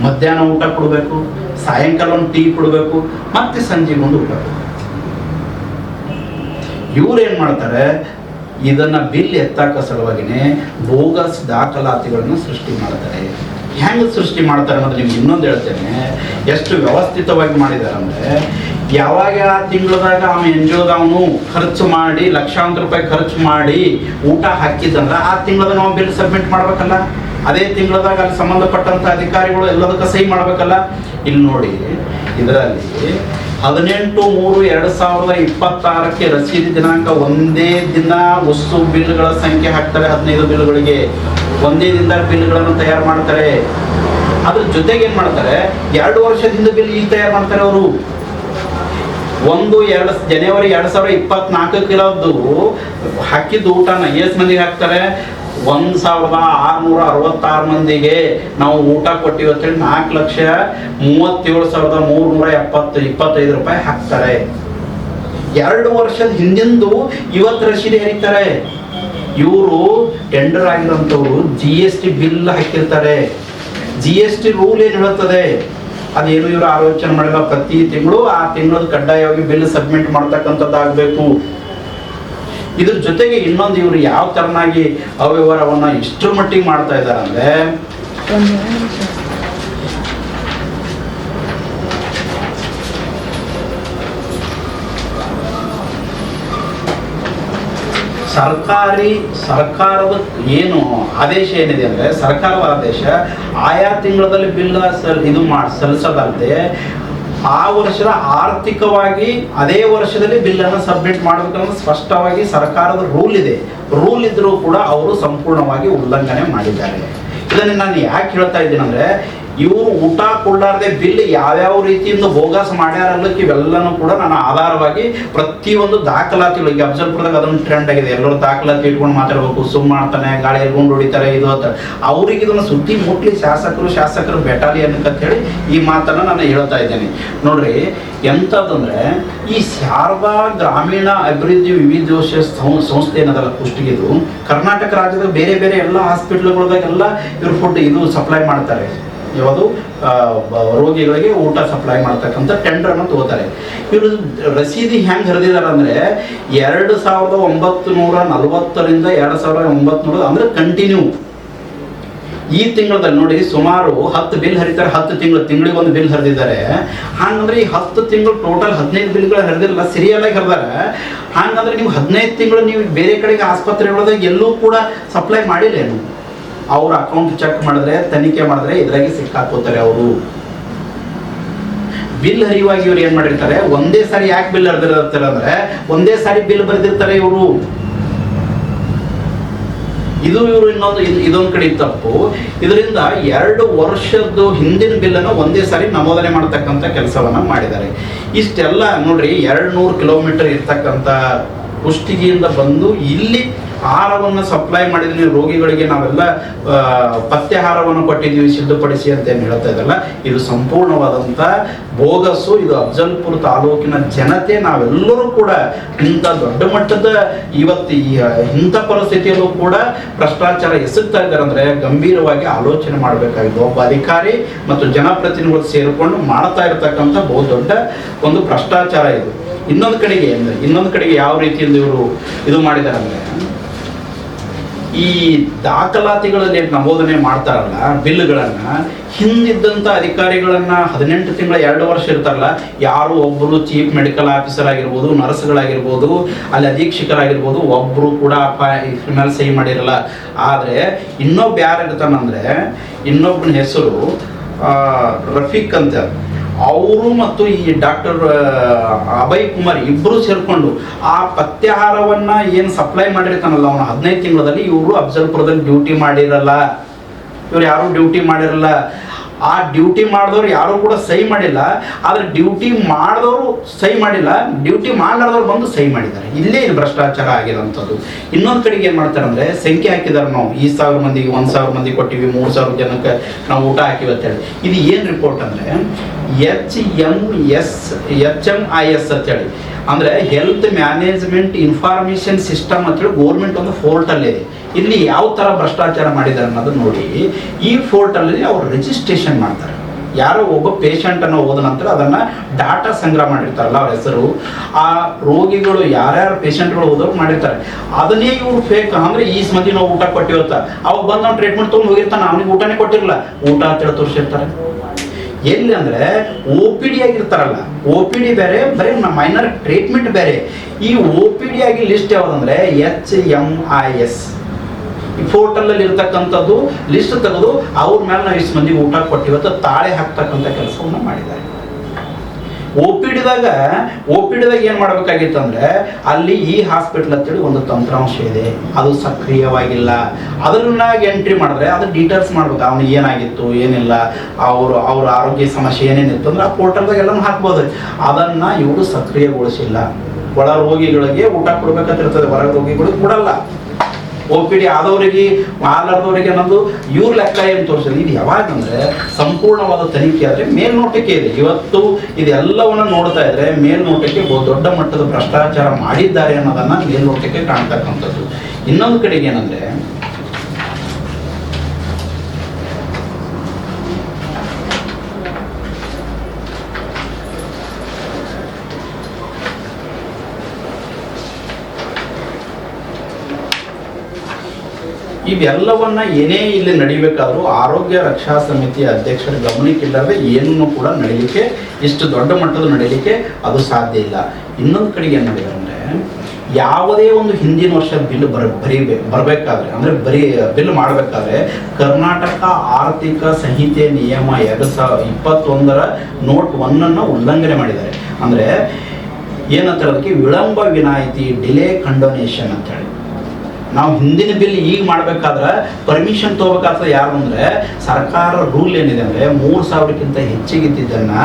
ಮಧ್ಯಾಹ್ನ ಊಟ ಕೊಡಬೇಕು, ಸಾಯಂಕಾಲ ಒಂದು ಟೀ ಕೊಡಬೇಕು, ಮತ್ತೆ ಸಂಜೆಗೆ ಒಂದು ಊಟ ಕೊಡಬೇಕು. ಇವ್ರೇನು ಮಾಡ್ತಾರೆ, ಇದನ್ನು ಬಿಲ್ ಎತ್ತಾಕ ಸಲುವಾಗಿನೇ ಬೋಗಸ್ ದಾಖಲಾತಿಗಳನ್ನು ಸೃಷ್ಟಿ ಮಾಡ್ತಾರೆ. ಹೆಂಗೆ ಸೃಷ್ಟಿ ಮಾಡ್ತಾರೆ ಅನ್ನೋದು ನಿಮ್ಗೆ ಇನ್ನೊಂದು ಹೇಳ್ತೇನೆ. ಎಷ್ಟು ವ್ಯವಸ್ಥಿತವಾಗಿ ಮಾಡಿದ್ದಾರೆ ಅಂದರೆ, ಯಾವಾಗ ಆ ತಿಂಗಳದಾಗ ಅವನು ಖರ್ಚು ಮಾಡಿ ಲಕ್ಷಾಂತರ ರೂಪಾಯಿ ಖರ್ಚು ಮಾಡಿ ಊಟ ಹಾಕಿದಂದ್ರೆ ಆ ತಿಂಗಳದಾಗ ನಾವು ಬಿಲ್ ಸಬ್ಮಿಟ್ ಮಾಡ್ಬೇಕಲ್ಲ. ಅದೇ ತಿಂಗಳದಾಗ ಅಲ್ಲಿ ಸಂಬಂಧಪಟ್ಟಂಥ ಅಧಿಕಾರಿಗಳು ಎಲ್ಲದಕ್ಕೆ ಸಹಿ ಮಾಡ್ಬೇಕಲ್ಲ. ಇಲ್ಲಿ ನೋಡಿ, ಇದರಲ್ಲಿ 18/3/2026 ರಸೀದಿ ದಿನಾಂಕ ಒಂದೇ ದಿನ ವಸ್ತು ಬಿಲ್ಗಳ ಸಂಖ್ಯೆ ಹಾಕ್ತಾರೆ. 15 ಬಿಲ್ಗಳಿಗೆ ಒಂದೇ ದಿನದ ಬಿಲ್ಗಳನ್ನು ತಯಾರು ಮಾಡ್ತಾರೆ. ಅದ್ರ ಜೊತೆಗೆ ಏನು ಮಾಡ್ತಾರೆ, 2 ವರ್ಷದಿಂದ ಬಿಲ್ ಈಗ ತಯಾರು ಮಾಡ್ತಾರೆ ಅವರು. 1 ಜನವರಿ 2024 ಹಾಕಿದ್ದು ಊಟನ ಎಷ್ಟು ಮಂದಿಗೆ ಹಾಕ್ತಾರೆ? 1666 ಮಂದಿಗೆ ನಾವು ಊಟ ಕೊಟ್ಟಿವಿ ಅಂತೇಳಿ 4,37,325 ರೂಪಾಯಿ ಹಾಕ್ತಾರೆ. 2 ವರ್ಷದ ಹಿಂದಿಂದು ಇವತ್ತು ರಸೀದಿ ಹರಿತಾರೆ. ಇವರು ಟೆಂಡರ್ ಆಗಿರೋಂಥವ್ರು GST ಬಿಲ್ ಹಾಕಿರ್ತಾರೆ. GST ರೂಲ್ ಏನು ಹೇಳುತ್ತದೆ ಅದೇನು ಇವರು ಆಲೋಚನೆ ಮಾಡಿಲ್ಲ. ಪ್ರತಿ ತಿಂಗಳು ಆ ತಿಂಗಳದ ಕಡ್ಡಾಯವಾಗಿ ಬಿಲ್ ಸಬ್ಮಿಟ್ ಮಾಡ್ತಕ್ಕಂಥದ್ದಾಗಬೇಕು. ಇದ್ರ ಜೊತೆಗೆ ಇನ್ನೊಂದು ಇವರು ಯಾವ ತರನಾಗಿ ಅವ್ಯವಹಾರವನ್ನ ಇಷ್ಟರ ಮಟ್ಟಿಗೆ ಮಾಡ್ತಾ ಇದ್ದಾರೆ ಅಂದ್ರೆ, ಸರ್ಕಾರದ ಏನು ಆದೇಶ ಏನಿದೆ ಅಂದ್ರೆ, ಸರ್ಕಾರದ ಆದೇಶ ಆಯಾ ತಿಂಗಳಲ್ಲಿ ಬಿಲ್ ಸಲ್ಲಿಸೋದಲ್ಲದೆ ಆ ವರ್ಷದ ಆರ್ಥಿಕವಾಗಿ ಅದೇ ವರ್ಷದಲ್ಲಿ ಬಿಲ್ಲನ್ನು ಸಬ್ಮಿಟ್ ಮಾಡಬೇಕನ್ನೋ ಸ್ಪಷ್ಟವಾಗಿ ಸರ್ಕಾರದ ರೂಲ್ ಇದೆ. ರೂಲ್ ಇದ್ರೂ ಕೂಡ ಅವರು ಸಂಪೂರ್ಣವಾಗಿ ಉಲ್ಲಂಘನೆ ಮಾಡಿದ್ದಾರೆ. ಇದನ್ನು ನಾನು ಯಾಕೆ ಹೇಳ್ತಾ ಇದ್ದೀನಿ ಅಂದ್ರೆ, ಇವರು ಊಟ ಕೊಡಲಾರದೆ ಬಿಲ್ ಯಾವ್ಯಾವ ರೀತಿಯಿಂದ ಬೋಗಸ್ ಮಾಡ್ಯಾರಲ್ಲಕ್ಕೆ ಇವೆಲ್ಲನೂ ಕೂಡ ನಾನು ಆಧಾರವಾಗಿ ಪ್ರತಿಯೊಂದು ದಾಖಲಾತಿಗಳಿಗೆ ಅಫ್ಜಲ್ಪುರದಾಗ ಅದೊಂದು ಟ್ರೆಂಡ್ ಆಗಿದೆ. ಎಲ್ಲರೂ ದಾಖಲಾತಿ ಇಟ್ಕೊಂಡು ಮಾತಾಡಬೇಕು, ಸುಮ್ಮ ಮಾಡ್ತಾನೆ, ಗಾಳಿ ಎಲ್ಕೊಂಡು ಹೊಡಿತಾರೆ ಇದು ಅಂತ. ಅವ್ರಿಗೆ ಇದನ್ನು ಸುದ್ದಿ ಮುಟ್ಲಿ ಶಾಸಕರು ಬೆಟಾಲಿಯನ್ ಅಂತ ಹೇಳಿ ಈ ಮಾತನ್ನು ನಾನು ಹೇಳ್ತಾ ಇದ್ದೇನೆ. ನೋಡ್ರಿ, ಎಂಥದ್ದಂದ್ರೆ ಈ ಶಾರದಾ ಗ್ರಾಮೀಣ ಅಭಿವೃದ್ಧಿ ವಿವಿಧೋಶ ಸಂಸ್ಥೆ ಏನದಲ್ಲ ಕುಷ್ಟಗಿದು, ಕರ್ನಾಟಕ ರಾಜ್ಯದ ಬೇರೆ ಬೇರೆ ಎಲ್ಲ ಹಾಸ್ಪಿಟ್ಲ್ಗಳದಾಗೆಲ್ಲ ಇವ್ರು ಫುಡ್ ಇದು ಸಪ್ಲೈ ಮಾಡ್ತಾರೆ. ಯಾವುದು ರೋಗಿಗಳಿಗೆ ಊಟ ಸಪ್ಲೈ ಮಾಡ್ತಕ್ಕಂಥ ಟೆಂಡರ್ ಅನ್ನು ತಗೋತಾರೆ. ಇವರು ರಸೀದಿ ಹೆಂಗೆ ಹರಿದಿದ್ದಾರೆ ಅಂದ್ರೆ 2940ರಿಂದ 2900 ಅಂದ್ರೆ ಕಂಟಿನ್ಯೂ ಈ ತಿಂಗಳಲ್ಲಿ ನೋಡಿ ಸುಮಾರು 10 ಬಿಲ್ ಹರಿತಾರೆ. 10 ತಿಂಗಳಿಗೆ ಒಂದು ಬಿಲ್ ಹರಿದಿದ್ದಾರೆ. ಹಂಗಂದ್ರೆ ಈ 10 ತಿಂಗಳು ಟೋಟಲ್ 15 ಬಿಲ್ಗಳು ಹರಿದಿರಲ್ಲ, ಸೀರಿಯಲ್ ಆಗಿ ಹರಿದಾರೆ. ಹಂಗಂದ್ರೆ ನೀವು 15 ತಿಂಗಳು ನೀವು ಬೇರೆ ಕಡೆಗೆ ಆಸ್ಪತ್ರೆಗಳದಾಗ ಎಲ್ಲೂ ಕೂಡ ಸಪ್ಲೈ ಮಾಡಿಲ್ಲೇನು? ಅವ್ರ ಅಕೌಂಟ್ ಚೆಕ್ ಮಾಡಿದ್ರೆ, ತನಿಖೆ ಮಾಡಿದ್ರೆ ಇದ್ರಾಗೆ ಸಿಕ್ಕಾಕೋತಾರೆ ಅವರು. ಬಿಲ್ ಹರಿಯುವಾಗ ಇವ್ರು ಏನ್ ಮಾಡಿರ್ತಾರೆ, ಒಂದೇ ಸಾರಿ ಯಾಕೆ ಬಿಲ್ ಹರಿದಿರ್ತಾರೆ ಅಂದ್ರೆ ಒಂದೇ ಸಾರಿ ಬಿಲ್ ಬರೆದಿರ್ತಾರೆ ಇವರು. ಇವರು ಇದೊಂದು ಕಡೆ ತಪ್ಪು. ಇದರಿಂದ 2 ವರ್ಷದ್ದು ಹಿಂದಿನ ಬಿಲ್ಲನ್ನು ಒಂದೇ ಸಾರಿ ನಮೂದನೆ ಮಾಡತಕ್ಕಂಥ ಕೆಲಸವನ್ನ ಮಾಡಿದ್ದಾರೆ. ಇಷ್ಟೆಲ್ಲ ನೋಡ್ರಿ, 200 ಕಿಲೋಮೀಟರ್ ಇರ್ತಕ್ಕಂಥ ಕುಷ್ಟಗಿಯಿಂದ ಬಂದು ಇಲ್ಲಿ ಆಹಾರವನ್ನು ಸಪ್ಲೈ ಮಾಡಿದ್ವಿ ರೋಗಿಗಳಿಗೆ. ನಾವೆಲ್ಲ ಪಥ್ಯಾಹಾರವನ್ನು ಕೊಟ್ಟಿದ್ದೀವಿ ಸಿದ್ಧಪಡಿಸಿ ಅಂತ ಏನು ಹೇಳ್ತಾ ಇದ್ದಲ್ಲ, ಇದು ಸಂಪೂರ್ಣವಾದಂಥ ಬೋಗಸ್ಸು. ಇದು ಅಫ್ಜಲ್ಪುರ ತಾಲೂಕಿನ ಜನತೆ ನಾವೆಲ್ಲರೂ ಕೂಡ ಇಂಥ ದೊಡ್ಡ ಮಟ್ಟದ ಇವತ್ತು ಇಂಥ ಪರಿಸ್ಥಿತಿಯಲ್ಲೂ ಕೂಡ ಭ್ರಷ್ಟಾಚಾರ ಎಸಗ್ತಾ ಇದ್ದಾರೆ ಅಂದರೆ ಗಂಭೀರವಾಗಿ ಆಲೋಚನೆ ಮಾಡಬೇಕಾಗಿದೆ. ಒಬ್ಬ ಅಧಿಕಾರಿ ಮತ್ತು ಜನಪ್ರತಿನಿಧಿಗಳು ಸೇರಿಕೊಂಡು ಮಾಡ್ತಾ ಇರತಕ್ಕಂಥ ಬಹು ದೊಡ್ಡ ಒಂದು ಭ್ರಷ್ಟಾಚಾರ ಇದು. ಇನ್ನೊಂದು ಕಡೆಗೆ ಯಾವ ರೀತಿಯಿಂದ ಇವರು ಇದು ಮಾಡಿದ್ದಾರೆ ಅಂದರೆ, ಈ ದಾಖಲಾತಿಗಳಲ್ಲಿ ನಮೂದನೆ ಮಾಡ್ತಾರಲ್ಲ ಬಿಲ್ಗಳನ್ನ, ಹಿಂದಿದ್ದಂಥ ಅಧಿಕಾರಿಗಳನ್ನ 18 ತಿಂಗಳ 2 ವರ್ಷ ಇರ್ತಾರಲ್ಲ, ಯಾರು ಒಬ್ಬರು ಚೀಫ್ ಮೆಡಿಕಲ್ ಆಫೀಸರ್ ಆಗಿರ್ಬೋದು, ನರ್ಸ್ಗಳಾಗಿರ್ಬೋದು, ಅಲ್ಲಿ ಅಧೀಕ್ಷಕರಾಗಿರ್ಬೋದು, ಒಬ್ಬರು ಕೂಡ ಮೇಲೆ ಸಹಿ ಮಾಡಿರಲ್ಲ. ಆದರೆ ಇನ್ನೊಬ್ಬ ಯಾರು ಇರ್ತಾನಂದ್ರೆ, ಇನ್ನೊಬ್ಬನ ಹೆಸರು ರಫೀಕ್ ಅಂತ. ಅವರು ಮತ್ತು ಈ ಡಾಕ್ಟರ್ ಅಭಯ್ ಕುಮಾರ್ ಇಬ್ಬರು ಸೇರ್ಕೊಂಡು ಆ ಪಥ್ಯಾಹಾರವನ್ನ ಏನು ಸಪ್ಲೈ ಮಾಡಿರ್ತಾನಲ್ಲ ಅವನು 15 ತಿಂಗಳಲ್ಲಿ, ಇವರು ಅಫ್ಜಲ್ಪುರದಲ್ಲಿ ಡ್ಯೂಟಿ ಮಾಡಿರಲ್ಲ. ಇವ್ರು ಯಾರು ಡ್ಯೂಟಿ ಮಾಡಿರಲ್ಲ. ಆ ಡ್ಯೂಟಿ ಮಾಡಿದವ್ರು ಯಾರು ಕೂಡ ಸಹಿ ಮಾಡಿಲ್ಲ. ಆದರೆ ಡ್ಯೂಟಿ ಮಾಡಿದವರು ಸಹಿ ಮಾಡಿಲ್ಲ, ಡ್ಯೂಟಿ ಮಾಡಲಾರ್ದವ್ರು ಬಂದು ಸಹಿ ಮಾಡಿದ್ದಾರೆ. ಇಲ್ಲೇ ಇದು ಭ್ರಷ್ಟಾಚಾರ ಆಗಿರೋಂಥದ್ದು. ಇನ್ನೊಂದು ಕಡೆಗೆ ಏನು ಮಾಡ್ತಾರೆ ಅಂದರೆ, ಸಂಖ್ಯೆ ಹಾಕಿದ್ದಾರೆ. ನಾವು ಈ 1000 ಮಂದಿಗೆ 1000 ಮಂದಿ ಕೊಟ್ಟಿವಿ, 3000 ಜನಕ್ಕೆ ನಾವು ಊಟ ಹಾಕಿವಿ ಅಂತೇಳಿ. ಇದು ಏನು ರಿಪೋರ್ಟ್ ಅಂದರೆ HMIS ಅಂತೇಳಿ, ಅಂದರೆ ಹೆಲ್ತ್ ಮ್ಯಾನೇಜ್ಮೆಂಟ್ ಇನ್ಫಾರ್ಮೇಷನ್ ಸಿಸ್ಟಮ್ ಅಂತೇಳಿ ಗೋರ್ಮೆಂಟ್ ಒಂದು ಪೋರ್ಟಲ್ ಇದೆ. ಇಲ್ಲಿ ಯಾವ ಥರ ಭ್ರಷ್ಟಾಚಾರ ಮಾಡಿದ್ದಾರೆ ಅನ್ನೋದು ನೋಡಿ. ಈ ಪೋರ್ಟಲಲ್ಲಿ ಅವರು ರಿಜಿಸ್ಟ್ರೇಷನ್ ಮಾಡ್ತಾರೆ. ಯಾರೋ ಒಬ್ಬ ಪೇಷಂಟನ್ನು ಹೋದ ನಂತರ ಅದನ್ನು ಡಾಟಾ ಸಂಗ್ರಹ ಮಾಡಿರ್ತಾರಲ್ಲ ಅವ್ರ ಹೆಸರು, ಆ ರೋಗಿಗಳು ಯಾರ್ಯಾರು ಪೇಷಂಟ್ಗಳು ಹೋದವ್ರು ಮಾಡಿರ್ತಾರೆ. ಅದನ್ನೇ ಇವ್ರು ಫೇಕ್ ಅಂದರೆ ಈ ಮಂದಿ ನಾವು ಊಟ ಕೊಟ್ಟಿವತ್ತ, ಅವಾಗ ಬಂದು ನಾವು ಟ್ರೀಟ್ಮೆಂಟ್ ತೊಗೊಂಡು ಹೋಗಿರ್ತಾನೆ, ಅವನಿಗೆ ಊಟನೇ ಕೊಟ್ಟಿರಲ್ಲ, ಊಟ ಅಂತೇಳಿ ತೋರಿಸಿರ್ತಾರೆ. ಎಲ್ಲಿ ಅಂದರೆ OPD ಆಗಿರ್ತಾರಲ್ಲ, OPD ಬೇರೆ, ಬರೀ ಮೈನರ್ ಟ್ರೀಟ್ಮೆಂಟ್ ಬೇರೆ. ಈ OPD ಆಗಿ ಲಿಸ್ಟ್ ಯಾವುದಂದ್ರೆ HMIS ಈ ಪೋರ್ಟಲಲ್ಲಿ ಇರ್ತಕ್ಕಂಥದ್ದು ಲಿಸ್ಟ್ ತೆಗೆದು ಅವ್ರ ಮೇಲೆ ನಾವು ಇಷ್ಟು ಮಂದಿಗೆ ಊಟ ಕೊಟ್ಟಿವತ್ತು ತಾಳೆ ಹಾಕ್ತಕ್ಕಂಥ ಕೆಲಸವನ್ನು ಮಾಡಿದ್ದಾರೆ. OPDದಾಗ ಏನು ಮಾಡಬೇಕಾಗಿತ್ತು ಅಂದರೆ ಅಲ್ಲಿ ಈ ಹಾಸ್ಪಿಟಲ್ ಅಂತೇಳಿ ಒಂದು ತಂತ್ರಾಂಶ ಇದೆ, ಅದು ಸಕ್ರಿಯವಾಗಿಲ್ಲ. ಅದನ್ನಾಗಿ ಎಂಟ್ರಿ ಮಾಡಿದ್ರೆ ಅದು ಡೀಟೇಲ್ಸ್ ಮಾಡ್ಬೇಕು, ಅವನಿಗೆ ಏನಾಗಿತ್ತು ಏನಿಲ್ಲ, ಅವ್ರ ಆರೋಗ್ಯ ಸಮಸ್ಯೆ ಏನೇನಿತ್ತು ಅಂದ್ರೆ ಆ ಪೋರ್ಟಲ್ದಾಗ ಎಲ್ಲನೂ ಹಾಕ್ಬೋದು. ಅದನ್ನು ಇವರು ಸಕ್ರಿಯಗೊಳಿಸಿಲ್ಲ. ಒಳ ರೋಗಿಗಳಿಗೆ ಊಟ ಕೊಡ್ಬೇಕಂತಿರ್ತದೆ, ಹೊರ ರೋಗಿಗಳಿಗೆ ಕೊಡಲ್ಲ. OPD ಆದವರಿಗೆ ಆಲಾರ್ದವರಿಗೆ ಅನ್ನೋದು ಇವ್ರ ಲೆಕ್ಕ ಏನು ತೋರಿಸಿದೆ. ಇದು ಯಾವಾಗಂದ್ರೆ ಸಂಪೂರ್ಣವಾದ ತನಿಖೆ ಆದರೆ ಮೇಲ್ನೋಟಕ್ಕೆ ಇದೆ. ಇವತ್ತು ಇದೆಲ್ಲವನ್ನು ನೋಡ್ತಾ ಇದ್ರೆ ಮೇಲ್ನೋಟಕ್ಕೆ ದೊಡ್ಡ ಮಟ್ಟದ ಭ್ರಷ್ಟಾಚಾರ ಮಾಡಿದ್ದಾರೆ ಅನ್ನೋದನ್ನ ಮೇಲ್ನೋಟಕ್ಕೆ ಕಾಣ್ತಕ್ಕಂಥದ್ದು. ಇನ್ನೊಂದು ಕಡೆಗೆ ಏನಂದ್ರೆ ಇವೆಲ್ಲವನ್ನ ಏನೇ ಇಲ್ಲಿ ನಡಿಬೇಕಾದ್ರೂ ಆರೋಗ್ಯ ರಕ್ಷಾ ಸಮಿತಿಯ ಅಧ್ಯಕ್ಷರ ಗಮನಕ್ಕಿಲ್ಲದೆ ಏನನ್ನು ಕೂಡ ನಡೀಲಿಕ್ಕೆ, ಇಷ್ಟು ದೊಡ್ಡ ಮಟ್ಟದ ನಡೀಲಿಕ್ಕೆ ಅದು ಸಾಧ್ಯ ಇಲ್ಲ. ಇನ್ನೊಂದು ಕಡೆಗೆ ಏನು ಮಾಡಿದ್ದಾರೆ ಅಂದರೆ ಯಾವುದೇ ಒಂದು ಹಿಂದಿನ ವರ್ಷ ಬಿಲ್ ಬರಬೇಕಾದ್ರೆ ಅಂದರೆ ಬಿಲ್ ಮಾಡಬೇಕಾದ್ರೆ ಕರ್ನಾಟಕ ಆರ್ಥಿಕ ಸಂಹಿತೆ ನಿಯಮ 2021 ನೋಟ್ 1 ಉಲ್ಲಂಘನೆ ಮಾಡಿದ್ದಾರೆ. ಅಂದರೆ ಏನಂತ ಅದಕ್ಕೆ ವಿಳಂಬ ವಿನಾಯಿತಿ, ಡಿಲೇ ಕಂಡೋನೇಷನ್ ಅಂತ ಹೇಳಿ. ನಾವು ಹಿಂದಿನ ಬಿಲ್ ಈಗ ಮಾಡಬೇಕಾದ್ರೆ ಪರ್ಮಿಷನ್ ತೊಗೋಬೇಕಾಗ್ತದೆ. ಯಾರು ಅಂದರೆ ಸರ್ಕಾರ ರೂಲ್ ಏನಿದೆ ಅಂದರೆ 3,000ಕ್ಕಿಂತ ಹೆಚ್ಚಿಗಿದ್ದನ್ನು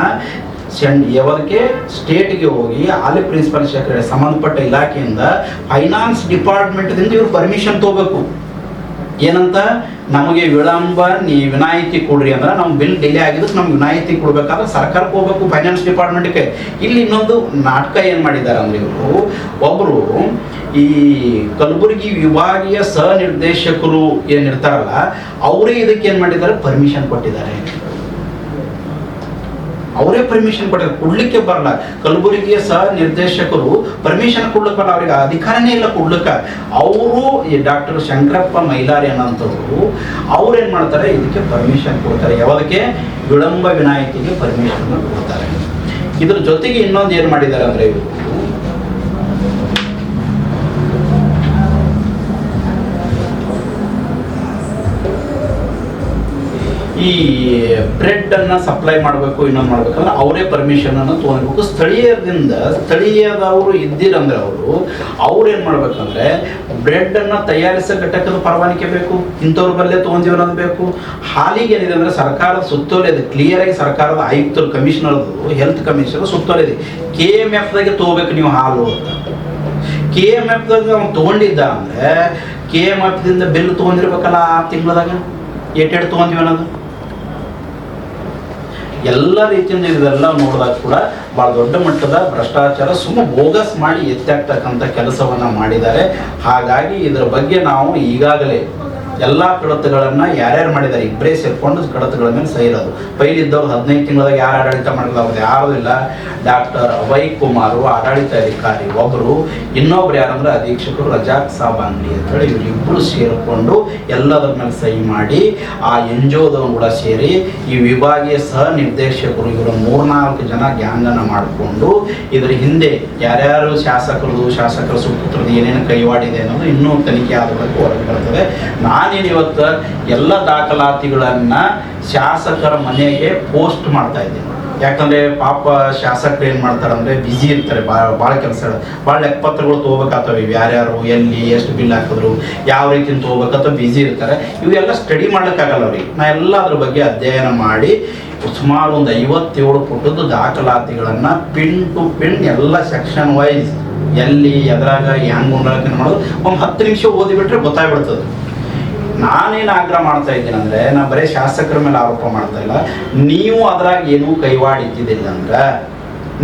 ಯಾವದಕ್ಕೆ ಸ್ಟೇಟ್ಗೆ ಹೋಗಿ ಅಲ್ಲಿ ಪ್ರಿನ್ಸಿಪಲ್ ಸೆಕ್ರೆಟರಿ ಸಂಬಂಧಪಟ್ಟ ಇಲಾಖೆಯಿಂದ ಫೈನಾನ್ಸ್ ಡಿಪಾರ್ಟ್ಮೆಂಟ್ದಿಂದ ಇವರು ಪರ್ಮಿಷನ್ ತೊಗೋಬೇಕು. ಏನಂತ ನಮಗೆ ವಿನಾಯಿತಿ ಕೊಡ್ರಿ ಅಂದ್ರೆ ನಮ್ಮ ಬಿಲ್ ಡಿಲೇ ಆಗಿದ್ದಕ್ಕೆ ನಮ್ಗೆ ವಿನಾಯಿತಿ ಕೊಡ್ಬೇಕಾದ್ರೆ ಸರ್ಕಾರಕ್ಕೆ ಹೋಗ್ಬೇಕು, ಫೈನಾನ್ಸ್ ಡಿಪಾರ್ಟ್ಮೆಂಟ್ಗೆ. ಇಲ್ಲಿ ಇನ್ನೊಂದು ನಾಟಕ ಏನು ಮಾಡಿದ್ದಾರೆ ಅಂದರೆ ಇವರು ಒಬ್ಬರು ಈ ಕಲಬುರಗಿ ವಿಭಾಗೀಯ ಸಹ ನಿರ್ದೇಶಕರು ಏನಿರ್ತಾರಲ್ಲ ಅವರೇ ಇದಕ್ಕೆ ಏನು ಮಾಡಿದ್ದಾರೆ, ಪರ್ಮಿಷನ್ ಕೊಟ್ಟಿದ್ದಾರೆ. ಅವರೇ ಪರ್ಮಿಷನ್ ಕೊಟ್ಟಿದ್ದಾರೆ, ಕೊಡ್ಲಿಕ್ಕೆ ಬರಲ್ಲ. ಕಲಬುರಗಿಯ ಸಹ ನಿರ್ದೇಶಕರು ಪರ್ಮಿಷನ್ ಕೊಡ್ಲಿಕ್ಕೆ ಬರಲ್ಲ, ಅವ್ರಿಗೆ ಅಧಿಕಾರನೇ ಇಲ್ಲ ಕೊಡ್ಲಿಕ್ಕೆ. ಅವರು ಈ ಡಾಕ್ಟರ್ ಶಂಕರಪ್ಪ ಮೈಲಾರಿ ಅನ್ನೋಂಥವ್ರು ಅವ್ರೇನು ಮಾಡ್ತಾರೆ, ಇದಕ್ಕೆ ಪರ್ಮಿಷನ್ ಕೊಡ್ತಾರೆ. ಯಾವುದಕ್ಕೆ? ವಿಳಂಬ ವಿನಾಯಿತಿಗೆ ಪರ್ಮಿಷನ್ ಕೊಡ್ತಾರೆ. ಇದ್ರ ಜೊತೆಗೆ ಇನ್ನೊಂದು ಏನು ಮಾಡಿದ್ದಾರೆ ಅಂದರೆ ಇವರು ಈ ಬ್ರೆಡ್ ಅನ್ನ ಸಪ್ಲೈ ಮಾಡಬೇಕು, ಇನ್ನೊಂದು ಮಾಡ್ಬೇಕಂದ್ರೆ ಅವರೇ ಪರ್ಮಿಷನ್ ಅನ್ನು ತೊಗೊಳ್ಬೇಕು. ಸ್ಥಳೀಯದವರು ಇದ್ದಿರಂದ್ರೆ ಅವ್ರು ಏನು ಮಾಡ್ಬೇಕಂದ್ರೆ ಬ್ರೆಡ್ ಅನ್ನ ತಯಾರಿಸೋ ಘಟಕದ ಪರವಾನಿಕೆ ಬೇಕು, ಇಂಥವ್ರ ಬಲ್ಲೇ ತೊಗೊಂಡಿವ್ ಅನ್ನೋದು ಬೇಕು. ಹಾಲಿಗೆ ಏನಿದೆ ಅಂದ್ರೆ ಸರ್ಕಾರದ ಸುತ್ತೋಲೆ ಇದೆ, ಕ್ಲಿಯರ್ ಆಗಿ ಸರ್ಕಾರದ ಆಯುಕ್ತರು, ಕಮಿಷನರ್ದು, ಹೆಲ್ತ್ ಕಮಿಷನರ್ ಸುತ್ತೋಲೆ ಇದೆ. KMF ದಾಗೆ ತೊಗೋಬೇಕು ನೀವು ಹಾಲು ಅಂತ. KMF ದಾಗ ಅವ್ನು ತೊಗೊಂಡಿದ್ದ ಅಂದ್ರೆ KMF ದಿಂದ ಬಿಲ್ ತೊಗೊಂಡಿರ್ಬೇಕಲ್ಲ ಆ ತಿಂಗಳದಾಗ ಏಟೆಡ್ ತೊಗೊಂಡಿವಿ ಅನ್ನೋದು. ಎಲ್ಲ ರೀತಿಯಿಂದ ಇದೆಲ್ಲ ನೋಡಿದಾಗ ಕೂಡ ಭಾಳ ದೊಡ್ಡ ಮಟ್ಟದ ಭ್ರಷ್ಟಾಚಾರ, ಬೋಗಸ್ ಮಾಡಿ ಎತ್ತಾಕ್ತಕ್ಕಂಥ ಕೆಲಸವನ್ನು ಮಾಡಿದ್ದಾರೆ. ಹಾಗಾಗಿ ಇದರ ಬಗ್ಗೆ ನಾವು ಈಗಾಗಲೇ ಎಲ್ಲ ಕಡತಗಳನ್ನು ಯಾರ್ಯಾರು ಮಾಡಿದ್ದಾರೆ ಇಬ್ಬರೇ ಸೇರ್ಕೊಂಡು ಕಡತಗಳ ಮೇಲೆ ಸಹಿ ಇರೋದು. ಪೈಲಿದ್ದವ್ರು 15 ತಿಂಗಳದಾಗ ಯಾರು ಆಡಳಿತ ಮಾಡಿಲ್ಲ, ಅವ್ರದ್ದು ಯಾರೂ ಇಲ್ಲ. ಡಾಕ್ಟರ್ ಅಭಯ್ ಕುಮಾರ್ ಆಡಳಿತ ಅಧಿಕಾರಿ ಒಬ್ಬರು, ಇನ್ನೊಬ್ರು ಯಾರಂದ್ರೆ ಅಧೀಕ್ಷಕರು ರಜಾಕ್ ಸಾಬ್ ಅಂಗಡಿ ಅಂತೇಳಿ ಇವರಿಬ್ಬರು ಸೇರಿಕೊಂಡು ಎಲ್ಲದರ ಮೇಲೆ ಸಹಿ ಮಾಡಿ ಆ NGOದವ್ರು ಕೂಡ ಸೇರಿ ಈ ವಿಭಾಗೀಯ ಸಹ ನಿರ್ದೇಶಕರು ಇವರು 3-4 ಜನ ಗ್ಯಾಂಗನ್ನು ಮಾಡಿಕೊಂಡು ಇದರ ಹಿಂದೆ ಯಾರ್ಯಾರು ಶಾಸಕರ ಸುಪುತ್ರದ ಏನೇನು ಕೈವಾಡಿದೆ ಅನ್ನೋದು ಇನ್ನೂ ತನಿಖೆ ಆದ ಬಗ್ಗೆ ಹೊರಗೆ ಬರ್ತದೆ. ನಾನೇನು ಇವತ್ತು ಎಲ್ಲ ದಾಖಲಾತಿಗಳನ್ನು ಶಾಸಕರ ಮನೆಗೆ ಪೋಸ್ಟ್ ಮಾಡ್ತಾ ಇದ್ದೀನಿ. ಯಾಕಂದರೆ ಪಾಪ ಶಾಸಕರು ಏನು ಮಾಡ್ತಾರೆ ಅಂದರೆ ಬ್ಯುಸಿ ಇರ್ತಾರೆ, ಭಾಳ ಕೆಲಸಗಳು, ಭಾಳ ಲೆಕ್ಕಪತ್ರಗಳು ತೊಗೋಬೇಕಾಗ್ತವೆ. ಯಾರ್ಯಾರು ಎಲ್ಲಿ ಎಷ್ಟು ಬಿಲ್ ಹಾಕಿದ್ರು, ಯಾವ ರೀತಿಯಿಂದ ತೊಗೋಬೇಕಂತ ಬ್ಯುಸಿ ಇರ್ತಾರೆ. ಇವೆಲ್ಲ ಸ್ಟಡಿ ಮಾಡೋಕ್ಕಾಗಲ್ಲ ಅವ್ರಿಗೆ. ನಾ ಎಲ್ಲ ಅದ್ರ ಬಗ್ಗೆ ಅಧ್ಯಯನ ಮಾಡಿ ಸುಮಾರು ಒಂದು 57 ಪುಟದ ದಾಖಲಾತಿಗಳನ್ನು ಪಿನ್ ಟು ಪಿನ್ ಎಲ್ಲ ಸೆಕ್ಷನ್ ವೈಸ್ ಎಲ್ಲಿ ಎದ್ರಾಗ ಹೆಂಗೆ ಮಾಡೋದು ಒಂದು 10 ನಿಮಿಷ ಓದಿಬಿಟ್ರೆ ಗೊತ್ತಾಗ್ಬಿಡ್ತದೆ. ನಾನೇನು ಆಗ್ರಹ ಮಾಡ್ತಾ ಇದ್ದೀನಿ ಅಂದರೆ, ನಾನು ಬರೀ ಶಾಸಕರ ಮೇಲೆ ಆರೋಪ ಮಾಡ್ತಾ ಇಲ್ಲ, ನೀವು ಅದ್ರಾಗ ಏನೂ ಕೈವಾಡ ಇದ್ದಿದ್ದಿಲ್ಲ ಅಂದ್ರೆ,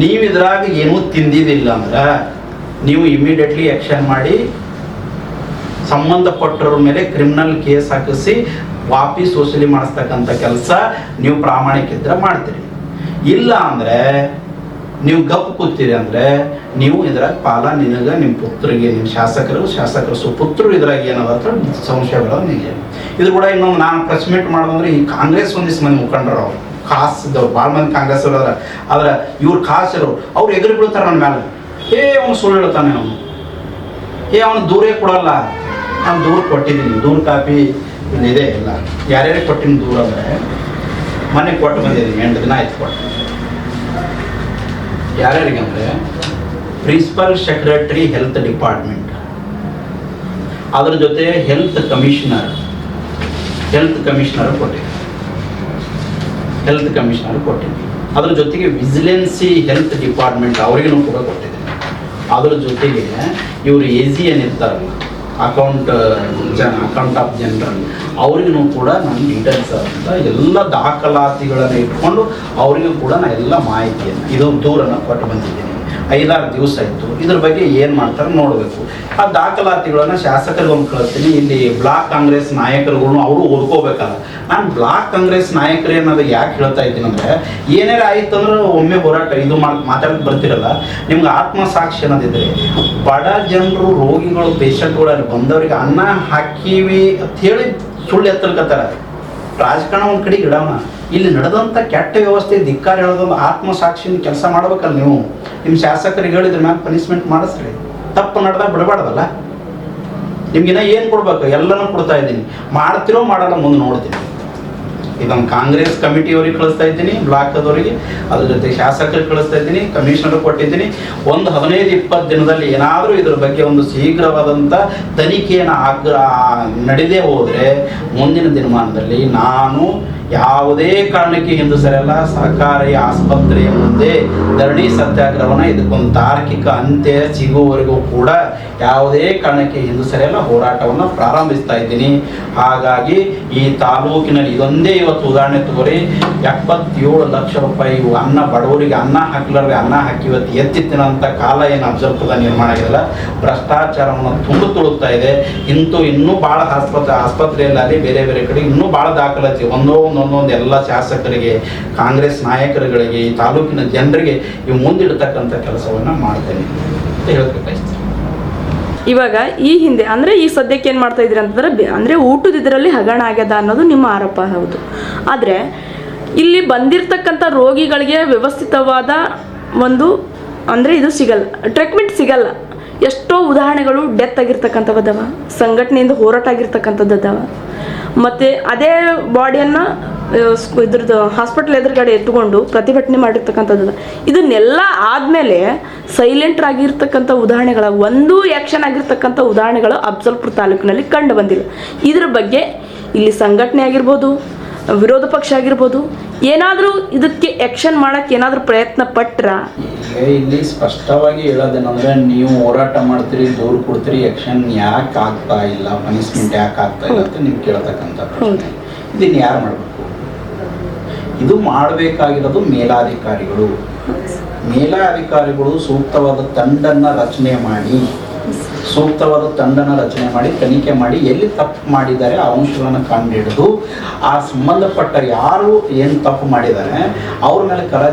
ನೀವು ಇದ್ರಾಗ ಏನೂ ತಿಂದಿದ್ದಿಲ್ಲ ಅಂದ್ರೆ ನೀವು ಇಮಿಡಿಯೇಟ್ಲಿ ಆ್ಯಕ್ಷನ್ ಮಾಡಿ ಸಂಬಂಧಪಟ್ಟವ್ರ ಮೇಲೆ ಕ್ರಿಮಿನಲ್ ಕೇಸ್ ಹಾಕಿಸಿ ವಾಪಸ್ ವಸೂಲಿ ಮಾಡಿಸ್ತಕ್ಕಂಥ ಕೆಲಸ ನೀವು ಪ್ರಾಮಾಣಿಕಿದ್ರೆ ಮಾಡ್ತೀರಿ. ಇಲ್ಲ ಅಂದರೆ ನೀವು ಗಪ್ ಕೂತೀರಿ ಅಂದರೆ ನೀವು ಇದ್ರಾಗ ಪಾಲ ನಿನಗೆ ನಿಮ್ಮ ಪುತ್ರಿಗೆ, ನಿಮ್ಮ ಶಾಸಕರು ಸುಪುತ್ರರು ಇದ್ರಾಗ ಏನದ ಸಂಶಯ ಬರೋದು ನಿಜ. ಇದ್ರ ಕೂಡ ಇನ್ನೊಂದು ನಾನು ಪ್ರೆಸ್ ಮೀಟ್ ಮಾಡೋದಂದ್ರೆ ಈ ಕಾಂಗ್ರೆಸ್ ಒಂದಿಷ್ಟು ಮಂದಿ ಮುಖಂಡರು ಅವ್ರು ಖಾಸ್ ಇದ್ದವ್ರು, ಭಾಳ ಮಂದಿ ಕಾಂಗ್ರೆಸ್ ಅವ್ರು ಅದಾರ. ಆದ್ರೆ ಇವ್ರು ಖಾಸ್ ಇರೋರು ಅವ್ರು ಎಗರಿ ಬೀಳ್ತಾರೆ ನನ್ನ ಮೇಲೆ. ಅವನು ಸುಳ್ಳು ಹೇಳ್ತಾನೆ, ಅವನು ದೂರೇ ಕೊಡಲ್ಲ. ನಾನು ದೂರ ಕೊಟ್ಟಿದ್ದೀನಿ, ದೂರ ಕಾಪಿ ಇಲ್ಲಿದೆ ಇಲ್ಲ. ಯಾರ್ಯಾರಿಗೆ ಕೊಟ್ಟಿನಿ ದೂರ ಅಂದರೆ ಮನೆ ಕೊಟ್ಟು ಬಂದಿದ್ದೀನಿ, 8 ದಿನ ಆಯ್ತು ಕೊಟ್ಟು. ಯಾರ್ಯಾರಿಗೆ ಅಂದರೆ ಪ್ರಿನ್ಸಿಪಲ್ ಸೆಕ್ರೆಟರಿ ಹೆಲ್ತ್ ಡಿಪಾರ್ಟ್ಮೆಂಟ್, ಅದ್ರ ಜೊತೆ ಹೆಲ್ತ್ ಕಮಿಷನರ್ ಕೊಟ್ಟಿದ್ದೀನಿ. ಅದ್ರ ಜೊತೆಗೆ ವಿಜಿಲೆನ್ಸಿ ಹೆಲ್ತ್ ಡಿಪಾರ್ಟ್ಮೆಂಟ್ ಅವರಿಗೂ ಕೂಡ ಕೊಟ್ಟಿದ್ದೀನಿ. ಅದ್ರ ಜೊತೆಗೆ ಇವರು AG ಏನಿರ್ತಾರಲ್ಲ, ಅಕೌಂಟ್ ಆಫ್ ಜನರಲ್, ಅವ್ರಿಗೂ ಕೂಡ ನಾನು ಡೀಟೇಲ್ಸ್ ಅಂತ ಎಲ್ಲ ದಾಖಲಾತಿಗಳನ್ನು ಇಟ್ಕೊಂಡು ಅವರಿಗೂ ಕೂಡ ನಾನು ಎಲ್ಲ ಮಾಹಿತಿಯನ್ನು ಇದು ದೂರನ್ನು ಕೊಟ್ಟು ಬಂದಿದ್ದೀನಿ. 5-6 ದಿವಸ ಆಯಿತು. ಇದ್ರ ಬಗ್ಗೆ ಏನು ಮಾಡ್ತಾರೆ ನೋಡಬೇಕು. ಆ ದಾಖಲಾತಿಗಳನ್ನು ಶಾಸಕರಿಗೆ ಒಂದು ಕಳಿಸ್ತೀನಿ. ಇಲ್ಲಿ ಬ್ಲಾಕ್ ಕಾಂಗ್ರೆಸ್ ನಾಯಕರುಗಳು ಅವರು ಓದ್ಕೋಬೇಕಲ್ಲ. ನಾನು ಬ್ಲಾಕ್ ಕಾಂಗ್ರೆಸ್ ನಾಯಕರು ಏನದು ಯಾಕೆ ಹೇಳ್ತಾ ಇದ್ದೀನಿ ಅಂದರೆ, ಏನಾರು ಆಯ್ತು ಅಂದ್ರೆ ಒಮ್ಮೆ ಹೋರಾಟ ಇದು ಮಾತಾಡಕ್ಕೆ ಬರ್ತಿರಲ್ಲ, ನಿಮ್ಗೆ ಆತ್ಮಸಾಕ್ಷಿ ಅನ್ನೋದಿದ್ರೆ ಬಡ ಜನರು, ರೋಗಿಗಳು, ಪೇಷಂಟ್ಗಳಲ್ಲಿ ಬಂದವರಿಗೆ ಅನ್ನ ಹಾಕಿವಿ ಅಂಥೇಳಿ ಸುಳ್ಳು ಎತ್ತಲ್ಕತ್ತಾರ. ರಾಜಕಾರಣ ಒಂದು ಕಡೆ ಗಿಡವನ, ಇಲ್ಲಿ ನಡೆದಂಥ ಕೆಟ್ಟ ವ್ಯವಸ್ಥೆ ಧಿಕ್ಕಾರ ಹೇಳೋದೊಂದು ಆತ್ಮಸಾಕ್ಷಿನ ಕೆಲಸ ಮಾಡ್ಬೇಕಲ್ಲ. ನೀವು ನಿಮ್ಮ ಶಾಸಕರಿಗೆ ಹೇಳಿದ್ರ ಮ್ಯಾಲೆ ಪನಿಷ್ಮೆಂಟ್ ಮಾಡಿಸ್ರಿ. ತಪ್ಪು ನಡೆದಾಗ ಬಿಡಬಾರ್ದಲ್ಲ. ನಿಮ್ಗಿನ್ನ ಏನು ಕೊಡ್ಬೇಕು ಎಲ್ಲನೂ ಕೊಡ್ತಾ ಇದ್ದೀನಿ. ಮಾಡ್ತಿರೋ ಮಾಡಲ್ಲ ಮುಂದೆ ನೋಡ್ತೀನಿ. ಇದೊಂದು ಕಾಂಗ್ರೆಸ್ ಕಮಿಟಿಯವ್ರಿಗೆ ಕಳಿಸ್ತಾ ಇದ್ದೀನಿ, ಬ್ಲಾಕ್ದವರಿಗೆ, ಅದ್ರ ಜೊತೆ ಶಾಸಕರಿಗೆ ಕಳಿಸ್ತಾ ಇದ್ದೀನಿ, ಕಮಿಷನರ್ ಕೊಟ್ಟಿದ್ದೀನಿ. ಒಂದು 15-20 ದಿನದಲ್ಲಿ ಏನಾದರೂ ಇದ್ರ ಬಗ್ಗೆ ಒಂದು ಶೀಘ್ರವಾದಂಥ ತನಿಖೆಯನ್ನು ನಡೆದೇ ಹೋದರೆ ಮುಂದಿನ ದಿನಮಾನದಲ್ಲಿ ನಾನು ಯಾವುದೇ ಕಾರಣಕ್ಕೆ ಹಿಂದೂ ಸರಿಯಲ್ಲ ಸಹಕಾರಿ ಆಸ್ಪತ್ರೆಯ ಮುಂದೆ ಧರಣಿ ಸತ್ಯಾಗ್ರಹವನ್ನು ಇದಕ್ಕೊಂದು ತಾರ್ಕಿಕ ಅಂತ್ಯ ಸಿಗುವವರೆಗೂ ಕೂಡ ಯಾವುದೇ ಕಾರಣಕ್ಕೆ ಹಿಂದೂ ಸರಿಯಲ್ಲ ಹೋರಾಟವನ್ನು ಪ್ರಾರಂಭಿಸ್ತಾ ಇದ್ದೀನಿ. ಹಾಗಾಗಿ ಈ ತಾಲೂಕಿನಲ್ಲಿ ಇದೊಂದೇ ಇವತ್ತು ಉದಾಹರಣೆ ತಗೋರಿ, 77 ಲಕ್ಷ ರೂಪಾಯಿ ಅನ್ನ ಬಡವರಿಗೆ ಅನ್ನ ಹಾಕ್ಲಾರ್ದೆ ಅನ್ನ ಹಾಕಿ ಇವತ್ತು ಎತ್ತಿತ್ತಿನಂಥ ಕಾಲ ಏನು ಅಫಜಲ್ಪುರದ ನಿರ್ಮಾಣ ಆಗಿದೆಯಲ್ಲ, ಭ್ರಷ್ಟಾಚಾರವನ್ನು ತುಂಬ ತುಳುಕ್ತಾ ಇದೆ. ಇನ್ನೂ ಭಾಳ ಆಸ್ಪತ್ರೆಯಲ್ಲಿ ಬೇರೆ ಬೇರೆ ಕಡೆ ಇನ್ನೂ ಭಾಳ ದಾಖಲಾತಿ ಒಂದೊಂದು ಎಲ್ಲ ಶಾಸಕರಿಗೆ, ಕಾಂಗ್ರೆಸ್ ನಾಯಕರುಗಳಿಗೆ, ಈ ತಾಲೂಕಿನ ಜನರಿಗೆ ಇವು ಮುಂದಿಡ್ತಕ್ಕಂಥ ಕೆಲಸವನ್ನು ಮಾಡ್ತೇನೆ ಅಂತ ಹೇಳ್ಬೇಕಾಯ್ತು. ಇವಾಗ ಈ ಹಿಂದೆ ಅಂದರೆ ಈ ಸದ್ಯಕ್ಕೆ ಏನು ಮಾಡ್ತಾ ಇದ್ದೀರಿ ಅಂತಂದ್ರೆ ಅಂದರೆ ಊಟದ ಇದರಲ್ಲಿ ಹಗರಣ ಆಗ್ಯದ ಅನ್ನೋದು ನಿಮ್ಮ ಆರೋಪ ಹೌದು. ಆದರೆ ಇಲ್ಲಿ ಬಂದಿರತಕ್ಕಂಥ ರೋಗಿಗಳಿಗೆ ವ್ಯವಸ್ಥಿತವಾದ ಒಂದು ಅಂದರೆ ಇದು ಸಿಗಲ್ಲ, ಟ್ರೀಟ್ಮೆಂಟ್ ಸಿಗಲ್ಲ. ಎಷ್ಟೋ ಉದಾಹರಣೆಗಳು ಡೆತ್ ಆಗಿರ್ತಕ್ಕಂಥವದವ, ಸಂಘಟನೆಯಿಂದ ಹೋರಾಟ ಆಗಿರ್ತಕ್ಕಂಥದ್ದು ಅದಾವ. ಮತ್ತು ಅದೇ ಬಾಡಿಯನ್ನು ಇದ್ರದ್ದು ಹಾಸ್ಪಿಟಲ್ ಎದುರುಗಡೆ ಎತ್ಕೊಂಡು ಪ್ರತಿಭಟನೆ ಮಾಡಿರ್ತಕ್ಕಂಥದ್ದು. ಇದನ್ನೆಲ್ಲ ಆದಮೇಲೆ ಸೈಲೆಂಟ್ ಆಗಿರ್ತಕ್ಕಂಥ ಉದಾಹರಣೆಗಳ ಒಂದು ಆ್ಯಕ್ಷನ್ ಆಗಿರ್ತಕ್ಕಂಥ ಉದಾಹರಣೆಗಳು ಅಫಜಲ್ಪುರ ತಾಲೂಕಿನಲ್ಲಿ ಕಂಡು ಬಂದಿಲ್ಲ. ಇದ್ರ ಬಗ್ಗೆ ಇಲ್ಲಿ ಸಂಘಟನೆ ಆಗಿರ್ಬೋದು, ವಿರೋಧ ಪಕ್ಷ ಆಗಿರ್ಬೋದು, ಏನಾದರೂ ಇದಕ್ಕೆ ಆ್ಯಕ್ಷನ್ ಮಾಡೋಕ್ಕೆ ಏನಾದರೂ ಪ್ರಯತ್ನ ಪಟ್ರ? ಇಲ್ಲಿ ಸ್ಪಷ್ಟವಾಗಿ ಹೇಳೋದೇನಂದ್ರೆ, ನೀವು ಹೋರಾಟ ಮಾಡ್ತೀರಿ, ದೂರು ಕೊಡ್ತೀರಿ, ಆ್ಯಕ್ಷನ್ ಯಾಕೆ ಆಗ್ತಾ ಇಲ್ಲ, ಪನಿಷ್ಮೆಂಟ್ ಯಾಕೆ ಆಗ್ತಾ ಇಲ್ಲ ಅಂತ ನೀವು ಕೇಳ್ತಕ್ಕಂಥ ಪ್ರಶ್ನೆ. ಇದನ್ನು ಯಾರು ಮಾಡಬೇಕು? ಇದು ಮಾಡಬೇಕಾಗಿರೋದು ಮೇಲಾಧಿಕಾರಿಗಳು ಸೂಕ್ತವಾದ ತಂಡನ ರಚನೆ ಮಾಡಿ ತನಿಖೆ ಮಾಡಿ ಎಲ್ಲಿ ತಪ್ಪು ಮಾಡಿದ್ದಾರೆ ಆ ಅಂಶಗಳನ್ನು ಕಂಡುಹಿಡಿದು ಆ ಸಂಬಂಧಪಟ್ಟ ಯಾರು ಏನು ತಪ್ಪು ಮಾಡಿದ್ದಾರೆ ಅವ್ರ ಮೇಲೆ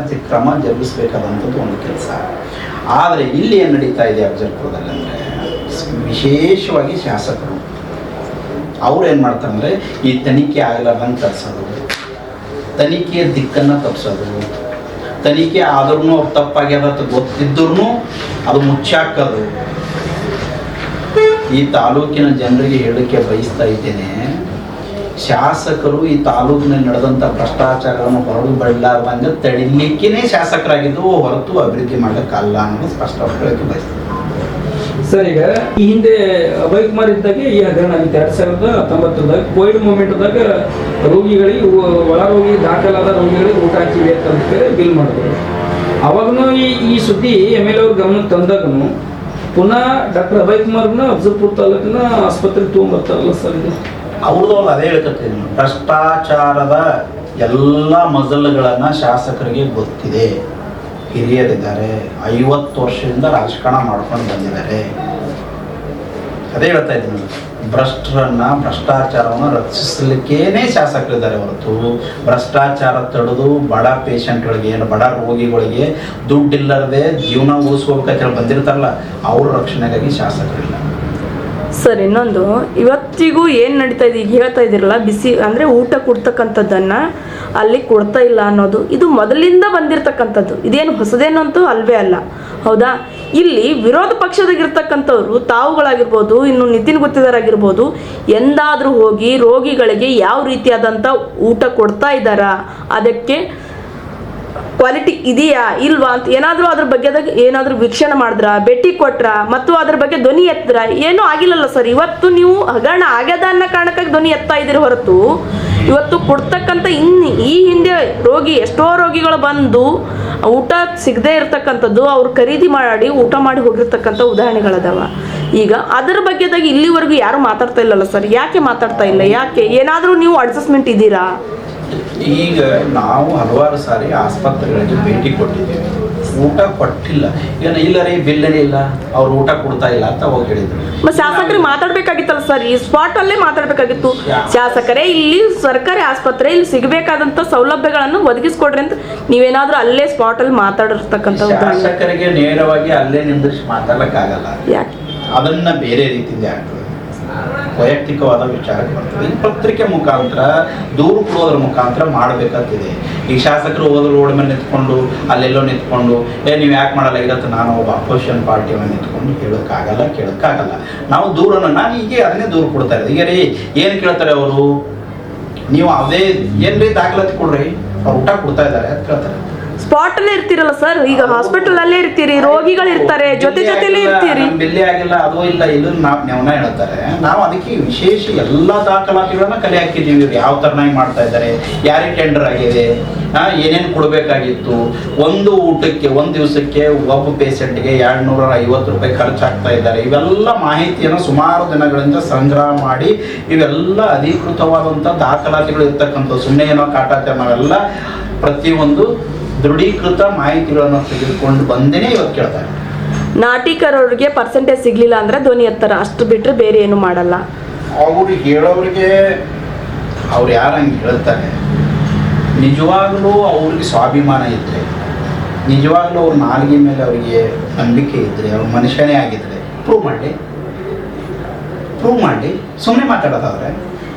ಕ್ರಮ ಜರುಗಿಸಬೇಕಾದಂಥದ್ದು ಒಂದು ಕೆಲಸ. ಆದರೆ ಇಲ್ಲಿ ಏನು ನಡೀತಾ ಇದೆ ಅಫಜಲ್ಪುರದಲ್ಲಿ ಅಂದರೆ, ವಿಶೇಷವಾಗಿ ಶಾಸಕರು ಅವ್ರು ಏನು ಮಾಡ್ತಾರೆ ಅಂದರೆ, ಈ ತನಿಖೆ ಆಗಲಾರ್ದಂಗೆ ತರಿಸೋದು, ತನಿಖೆಯ ದಿಕ್ಕನ್ನು ತಪ್ಪಿಸೋದು, ತನಿಖೆ ಆದ್ರೂ ಅವ್ರು ತಪ್ಪಾಗ್ಯದ ಗೊತ್ತಿದ್ರೂ ಅದು ಮುಚ್ಚಾಕೋದು. ಈ ತಾಲೂಕಿನ ಜನರಿಗೆ ಹೇಳಕ್ಕೆ ಬಯಸ್ತಾ ಇದ್ದೇನೆ, ಶಾಸಕರು ಈ ತಾಲೂಕಿನಲ್ಲಿ ನಡೆದಂಥ ಭ್ರಷ್ಟಾಚಾರವನ್ನು ಹೊರಡು ಬರಲಾರ್ದಂಗೆ ತಡಿಲಿಕ್ಕೇ ಶಾಸಕರಾಗಿದ್ದು ಹೊರತು ಅಭಿವೃದ್ಧಿ ಮಾಡೋಕ್ಕಲ್ಲ ಅನ್ನೋದು ಸ್ಪಷ್ಟವಾಗಿ ಹೇಳಕ್ಕೆ ಬಯಸ್ತಾರೆ. ಸರ್, ಈಗ ಈ ಹಿಂದೆ ಅಭಯ್ ಕುಮಾರ್ ಇದ್ದಾಗ ಈ ಹಗರಣ ಆಗಿತ್ತು 2019ದಾಗ ಕೋವಿಡ್ ಮೂಮೆಂಟ್ದಾಗ ರೋಗಿಗಳಿಗೆ ಒಳ ರೋಗಿ ದಾಖಲಾದ ರೋಗಿಗಳಿಗೆ ಊಟ ಹಾಕಿವೆ ಅಂತ ಬಿಲ್ ಮಾಡಿದ್ರು. ಅವಾಗೂ ಈ ಸುದ್ದಿ MLA ಅವ್ರ ಗಮನಕ್ಕೆ ತಂದಾಗೂ ಪುನಃ ಡಾಕ್ಟರ್ ಅಭಯ್ ಕುಮಾರ್ನ ಅಫಜಲ್ಪುರ ತಾಲೂಕಿನ ಆಸ್ಪತ್ರೆಗೆ ತೊಗೊಂಡ್ಬರ್ತಾರಲ್ಲ ಸರ್. ಇದು ಅವ್ರದ್ದು ಅದೇ ಹೇಳ್ಕೊತೀನಿ, ಭ್ರಷ್ಟಾಚಾರದ ಎಲ್ಲ ಮಜಲುಗಳನ್ನು ಶಾಸಕರಿಗೆ ಗೊತ್ತಿದೆ. ಹಿರಿಯರಿದ್ದಾರೆ, 50 ವರ್ಷದಿಂದ ರಾಜಕಾರಣ ಮಾಡ್ಕೊಂಡು ಬಂದಿದ್ದಾರೆ. ಅದೇ ಹೇಳ್ತಾ ಇದ್ದೀನಿ, ಭ್ರಷ್ಟಾಚಾರವನ್ನು ರಕ್ಷಿಸಲಿಕ್ಕೇನೆ ಶಾಸಕರಿದ್ದಾರೆ ಹೊರತು ಭ್ರಷ್ಟಾಚಾರ ತಡೆದು ಬಡ ಪೇಷಂಟ್ಗಳಿಗೆ ಏನು ಬಡ ರೋಗಿಗಳಿಗೆ ದುಡ್ಡಿಲ್ಲದೆ ಜೀವನ ಉಳಿಸ್ಕೋಬೇಕಂತ ಬಂದಿರ್ತಾರಲ್ಲ ಅವ್ರ ರಕ್ಷಣೆಗಾಗಿ ಶಾಸಕರಿಲ್ಲ. ಸರ್ ಇನ್ನೊಂದು, ಇವತ್ತಿಗೂ ಏನು ನಡೀತಾ ಇದೆ ಈಗ ಹೇಳ್ತಾ ಇದ್ದೀರಲ್ಲ, ಬಿಸಿ ಅಂದರೆ ಊಟ ಕೊಡ್ತಕ್ಕಂಥದ್ದನ್ನು ಅಲ್ಲಿ ಕೊಡ್ತಾ ಇಲ್ಲ ಅನ್ನೋದು ಇದು ಮೊದಲಿಂದ ಬಂದಿರತಕ್ಕಂಥದ್ದು, ಇದೇನು ಹೊಸದೇನಂತೂ ಅಲ್ವೇ ಅಲ್ಲ, ಹೌದಾ? ಇಲ್ಲಿ ವಿರೋಧ ಪಕ್ಷದಾಗಿರ್ತಕ್ಕಂಥವ್ರು ತಾವುಗಳಾಗಿರ್ಬೋದು, ಇನ್ನು ನಿತಿನ್ ಗುತ್ತಿದಾರಾಗಿರ್ಬೋದು, ಎಂದಾದರೂ ಹೋಗಿ ರೋಗಿಗಳಿಗೆ ಯಾವ ರೀತಿಯಾದಂಥ ಊಟ ಕೊಡ್ತಾ ಇದ್ದಾರಾ, ಅದಕ್ಕೆ ಕ್ವಾಲಿಟಿ ಇದೆಯಾ ಇಲ್ವಾ ಅಂತ ಏನಾದರೂ ಅದ್ರ ಬಗ್ಗೆದಾಗ ಏನಾದರೂ ವೀಕ್ಷಣೆ ಮಾಡಿದ್ರ, ಭೇಟಿ ಕೊಟ್ರ ಮತ್ತು ಅದ್ರ ಬಗ್ಗೆ ಧ್ವನಿ ಎತ್ತಿದ್ರ? ಏನೂ ಆಗಿಲ್ಲಲ್ಲ ಸರ್. ಇವತ್ತು ನೀವು ಹಗರಣ ಆಗ್ಯದ ಅನ್ನೋ ಕಾರಣಕ್ಕಾಗಿ ಧ್ವನಿ ಎತ್ತಾ ಇದ್ದೀರಿ ಹೊರತು ಇವತ್ತು ಕೊಡ್ತಕ್ಕಂಥ ಈ ಹಿಂದೆ ಎಷ್ಟೋ ರೋಗಿಗಳು ಬಂದು ಊಟ ಸಿಗದೇ ಇರ್ತಕ್ಕಂಥದ್ದು ಅವ್ರು ಖರೀದಿ ಮಾಡಿ ಊಟ ಮಾಡಿ ಹೋಗಿರ್ತಕ್ಕಂಥ ಉದಾಹರಣೆಗಳದಾವ. ಈಗ ಅದರ ಬಗ್ಗೆದಾಗ ಇಲ್ಲಿವರೆಗೂ ಯಾರು ಮಾತಾಡ್ತಾ ಇಲ್ಲಲ್ಲ ಸರ್. ಯಾಕೆ ಮಾತಾಡ್ತಾ ಇಲ್ಲ? ಯಾಕೆ? ಏನಾದರೂ ನೀವು ಅಡ್ಜಸ್ಟ್ಮೆಂಟ್ ಇದ್ದೀರಾ? ಈಗ ನಾವು ಹಲವಾರು ಸಾರಿ ಆಸ್ಪತ್ರೆಗಳಿಗೆ ಭೇಟಿ ಕೊಟ್ಟಿದ್ದೀವಿ, ಊಟ ಕೊಟ್ಟಿಲ್ಲ. ಇಲ್ಲ ರೀ ಬಿಲ್ಲೇ ಇಲ್ಲ, ಅವ್ರು ಊಟ ಕೊಡ್ತಾ ಇಲ್ಲ ಅಂತ ಹೋಗಿ ಹೇಳಿದ್ರು. ಶಾಸಕರಿಗೆ ಮಾತಾಡ್ಬೇಕಾಗಿತ್ತಲ್ಲ ಸರ್, ಈ ಸ್ಪಾಟ್ ಅಲ್ಲೇ ಮಾತಾಡ್ಬೇಕಾಗಿತ್ತು. ಶಾಸಕರೇ ಇಲ್ಲಿ ಸರ್ಕಾರಿ ಆಸ್ಪತ್ರೆ ಇಲ್ಲಿ ಸಿಗಬೇಕಾದಂತ ಸೌಲಭ್ಯಗಳನ್ನು ಒದಗಿಸ್ಕೊಡ್ರಿ ಅಂತ ನೀವೇನಾದ್ರೂ ಅಲ್ಲೇ ಸ್ಪಾಟ್ ಅಲ್ಲಿ ಮಾತಾಡಿರ್ತಕ್ಕಂಥ ಶಾಸಕರಿಗೆ ನೇರವಾಗಿ ಅಲ್ಲೇ ನಿಂದಿಸಿ ಮಾತಾಡಕ್ಕಾಗಲ್ಲ. ಯಾಕೆ? ಅದನ್ನ ಬೇರೆ ರೀತಿಯಿಂದ ಆಗ್ತದೆ, ವೈಯಕ್ತಿಕವಾದ ವಿಚಾರಕ್ಕೆ ಬರ್ತದೆ. ಈ ಪತ್ರಿಕೆ ಮುಖಾಂತರ ದೂರು ಕೊಡೋದ್ರ ಮುಖಾಂತರ ಮಾಡಬೇಕಂತಿದೆ. ಈ ಶಾಸಕರು ಹೋದ್ರು ರೋಡ್ ಮೇಲೆ ನಿಂತ್ಕೊಂಡು ಅಲ್ಲೆಲ್ಲೋ ನಿಂತ್ಕೊಂಡು ನೀವು ಯಾಕೆ ಮಾಡಲ್ಲ ಇರತ್ತೆ, ನಾನು ಒಬ್ಬ ಅಪೋಸಿಷನ್ ಪಾರ್ಟಿಯನ್ನು ನಿಂತ್ಕೊಂಡು ಕೇಳೋಕ್ಕಾಗಲ್ಲ. ನಾವು ದೂರನ್ನು ನಾನು ಈಗ ಅದನ್ನೇ ದೂರು ಕೊಡ್ತಾ ಇದ್ದೆ. ಈಗ ರೀ ಏನು ಕೇಳ್ತಾರೆ ಅವರು, ನೀವು ಅದೇ ಏನ್ರಿ ದಾಖಲಾತಿ ಕೊಡ್ರಿ, ಅವ್ರು ಊಟ ಕೊಡ್ತಾ ಇದ್ದಾರೆ ಅಂತ ಕೇಳ್ತಾರೆ. ಸ್ಪಾಟ್ ಅಲ್ಲೇ ಇರ್ತೀರಲ್ಲ ಸರ್, ಈಗ ಹಾಸ್ಪಿಟಲ್ ಅಲ್ಲೇ ಇರ್ತೀರಿ, ರೋಗಿಗಳು ಇರ್ತಾರೆ, ಜೊತೆಲೇ ಇರ್ತೀರಿ. ಬಿಲ್ಲಿ ಆಗಿಲ್ಲ, ಅದು ಇಲ್ಲ, ಇದು ನಾವು ಹೇಳ್ತಾರೆ. ನಾವು ಅದಕ್ಕೆ ವಿಶೇಷ ಎಲ್ಲ ದಾಖಲಾತಿಗಳನ್ನ ಕಲೆ ಹಾಕಿದ್ದೀವಿ. ಯಾವ ತರನಾಗಿ ಮಾಡ್ತಾ ಇದ್ದಾರೆ, ಯಾರಿಗೆ ಟೆಂಡರ್ ಆಗಿದೆ, ಏನೇನು ಕೊಡಬೇಕಾಗಿತ್ತು, ಒಂದು ಊಟಕ್ಕೆ ಒಂದು ದಿವಸಕ್ಕೆ ಒಬ್ಬ ಪೇಷಂಟ್ಗೆ 250 ರೂಪಾಯಿ ಖರ್ಚಾಗ್ತಾ ಇದ್ದಾರೆ. ಇವೆಲ್ಲ ಮಾಹಿತಿಯನ್ನು ಸುಮಾರು ದಿನಗಳಿಂದ ಸಂಗ್ರಹ ಮಾಡಿ ಇವೆಲ್ಲ ಅಧಿಕೃತವಾದಂಥ ದಾಖಲಾತಿಗಳು ಇರ್ತಕ್ಕಂಥ, ಸುಮ್ಮನೆ ಏನೋ ಕಾಟಾಚಾರ, ನಾವೆಲ್ಲ ಪ್ರತಿಯೊಂದು ದೃಢೀಕೃತ ಮಾಹಿತಿಗಳನ್ನು ತೆಗೆದುಕೊಂಡು ಬಂದೇನೆ ಇವತ್ತು ಕೇಳ್ತಾರೆ. ನಾಟಿಕರವ್ರಿಗೆ ಪರ್ಸೆಂಟೇಜ್ ಸಿಗ್ಲಿಲ್ಲ ಅಂದ್ರೆ ಧ್ವನಿ ಎತ್ತರ, ಅಷ್ಟು ಬಿಟ್ರೆ ಬೇರೆ ಏನು ಮಾಡಲ್ಲ. ಅವ್ರು ಹೇಳೋರಿಗೆ ಅವ್ರು ಯಾರು ಹಂಗೆ ಹೇಳ್ತಾರೆ, ನಿಜವಾಗ್ಲೂ ಅವ್ರಿಗೆ ಸ್ವಾಭಿಮಾನ ಇದ್ದರೆ, ನಿಜವಾಗ್ಲೂ ಅವ್ರ ನಾಲಿಗೆ ಮೇಲೆ ಅವರಿಗೆ ನಂಬಿಕೆ ಇದ್ದರೆ, ಅವ್ರ ಮನುಷ್ಯನೇ ಆಗಿದ್ರೆ ಪ್ರೂವ್ ಮಾಡಿ ಸುಮ್ಮನೆ ಮಾತಾಡೋದಾದ್ರೆ.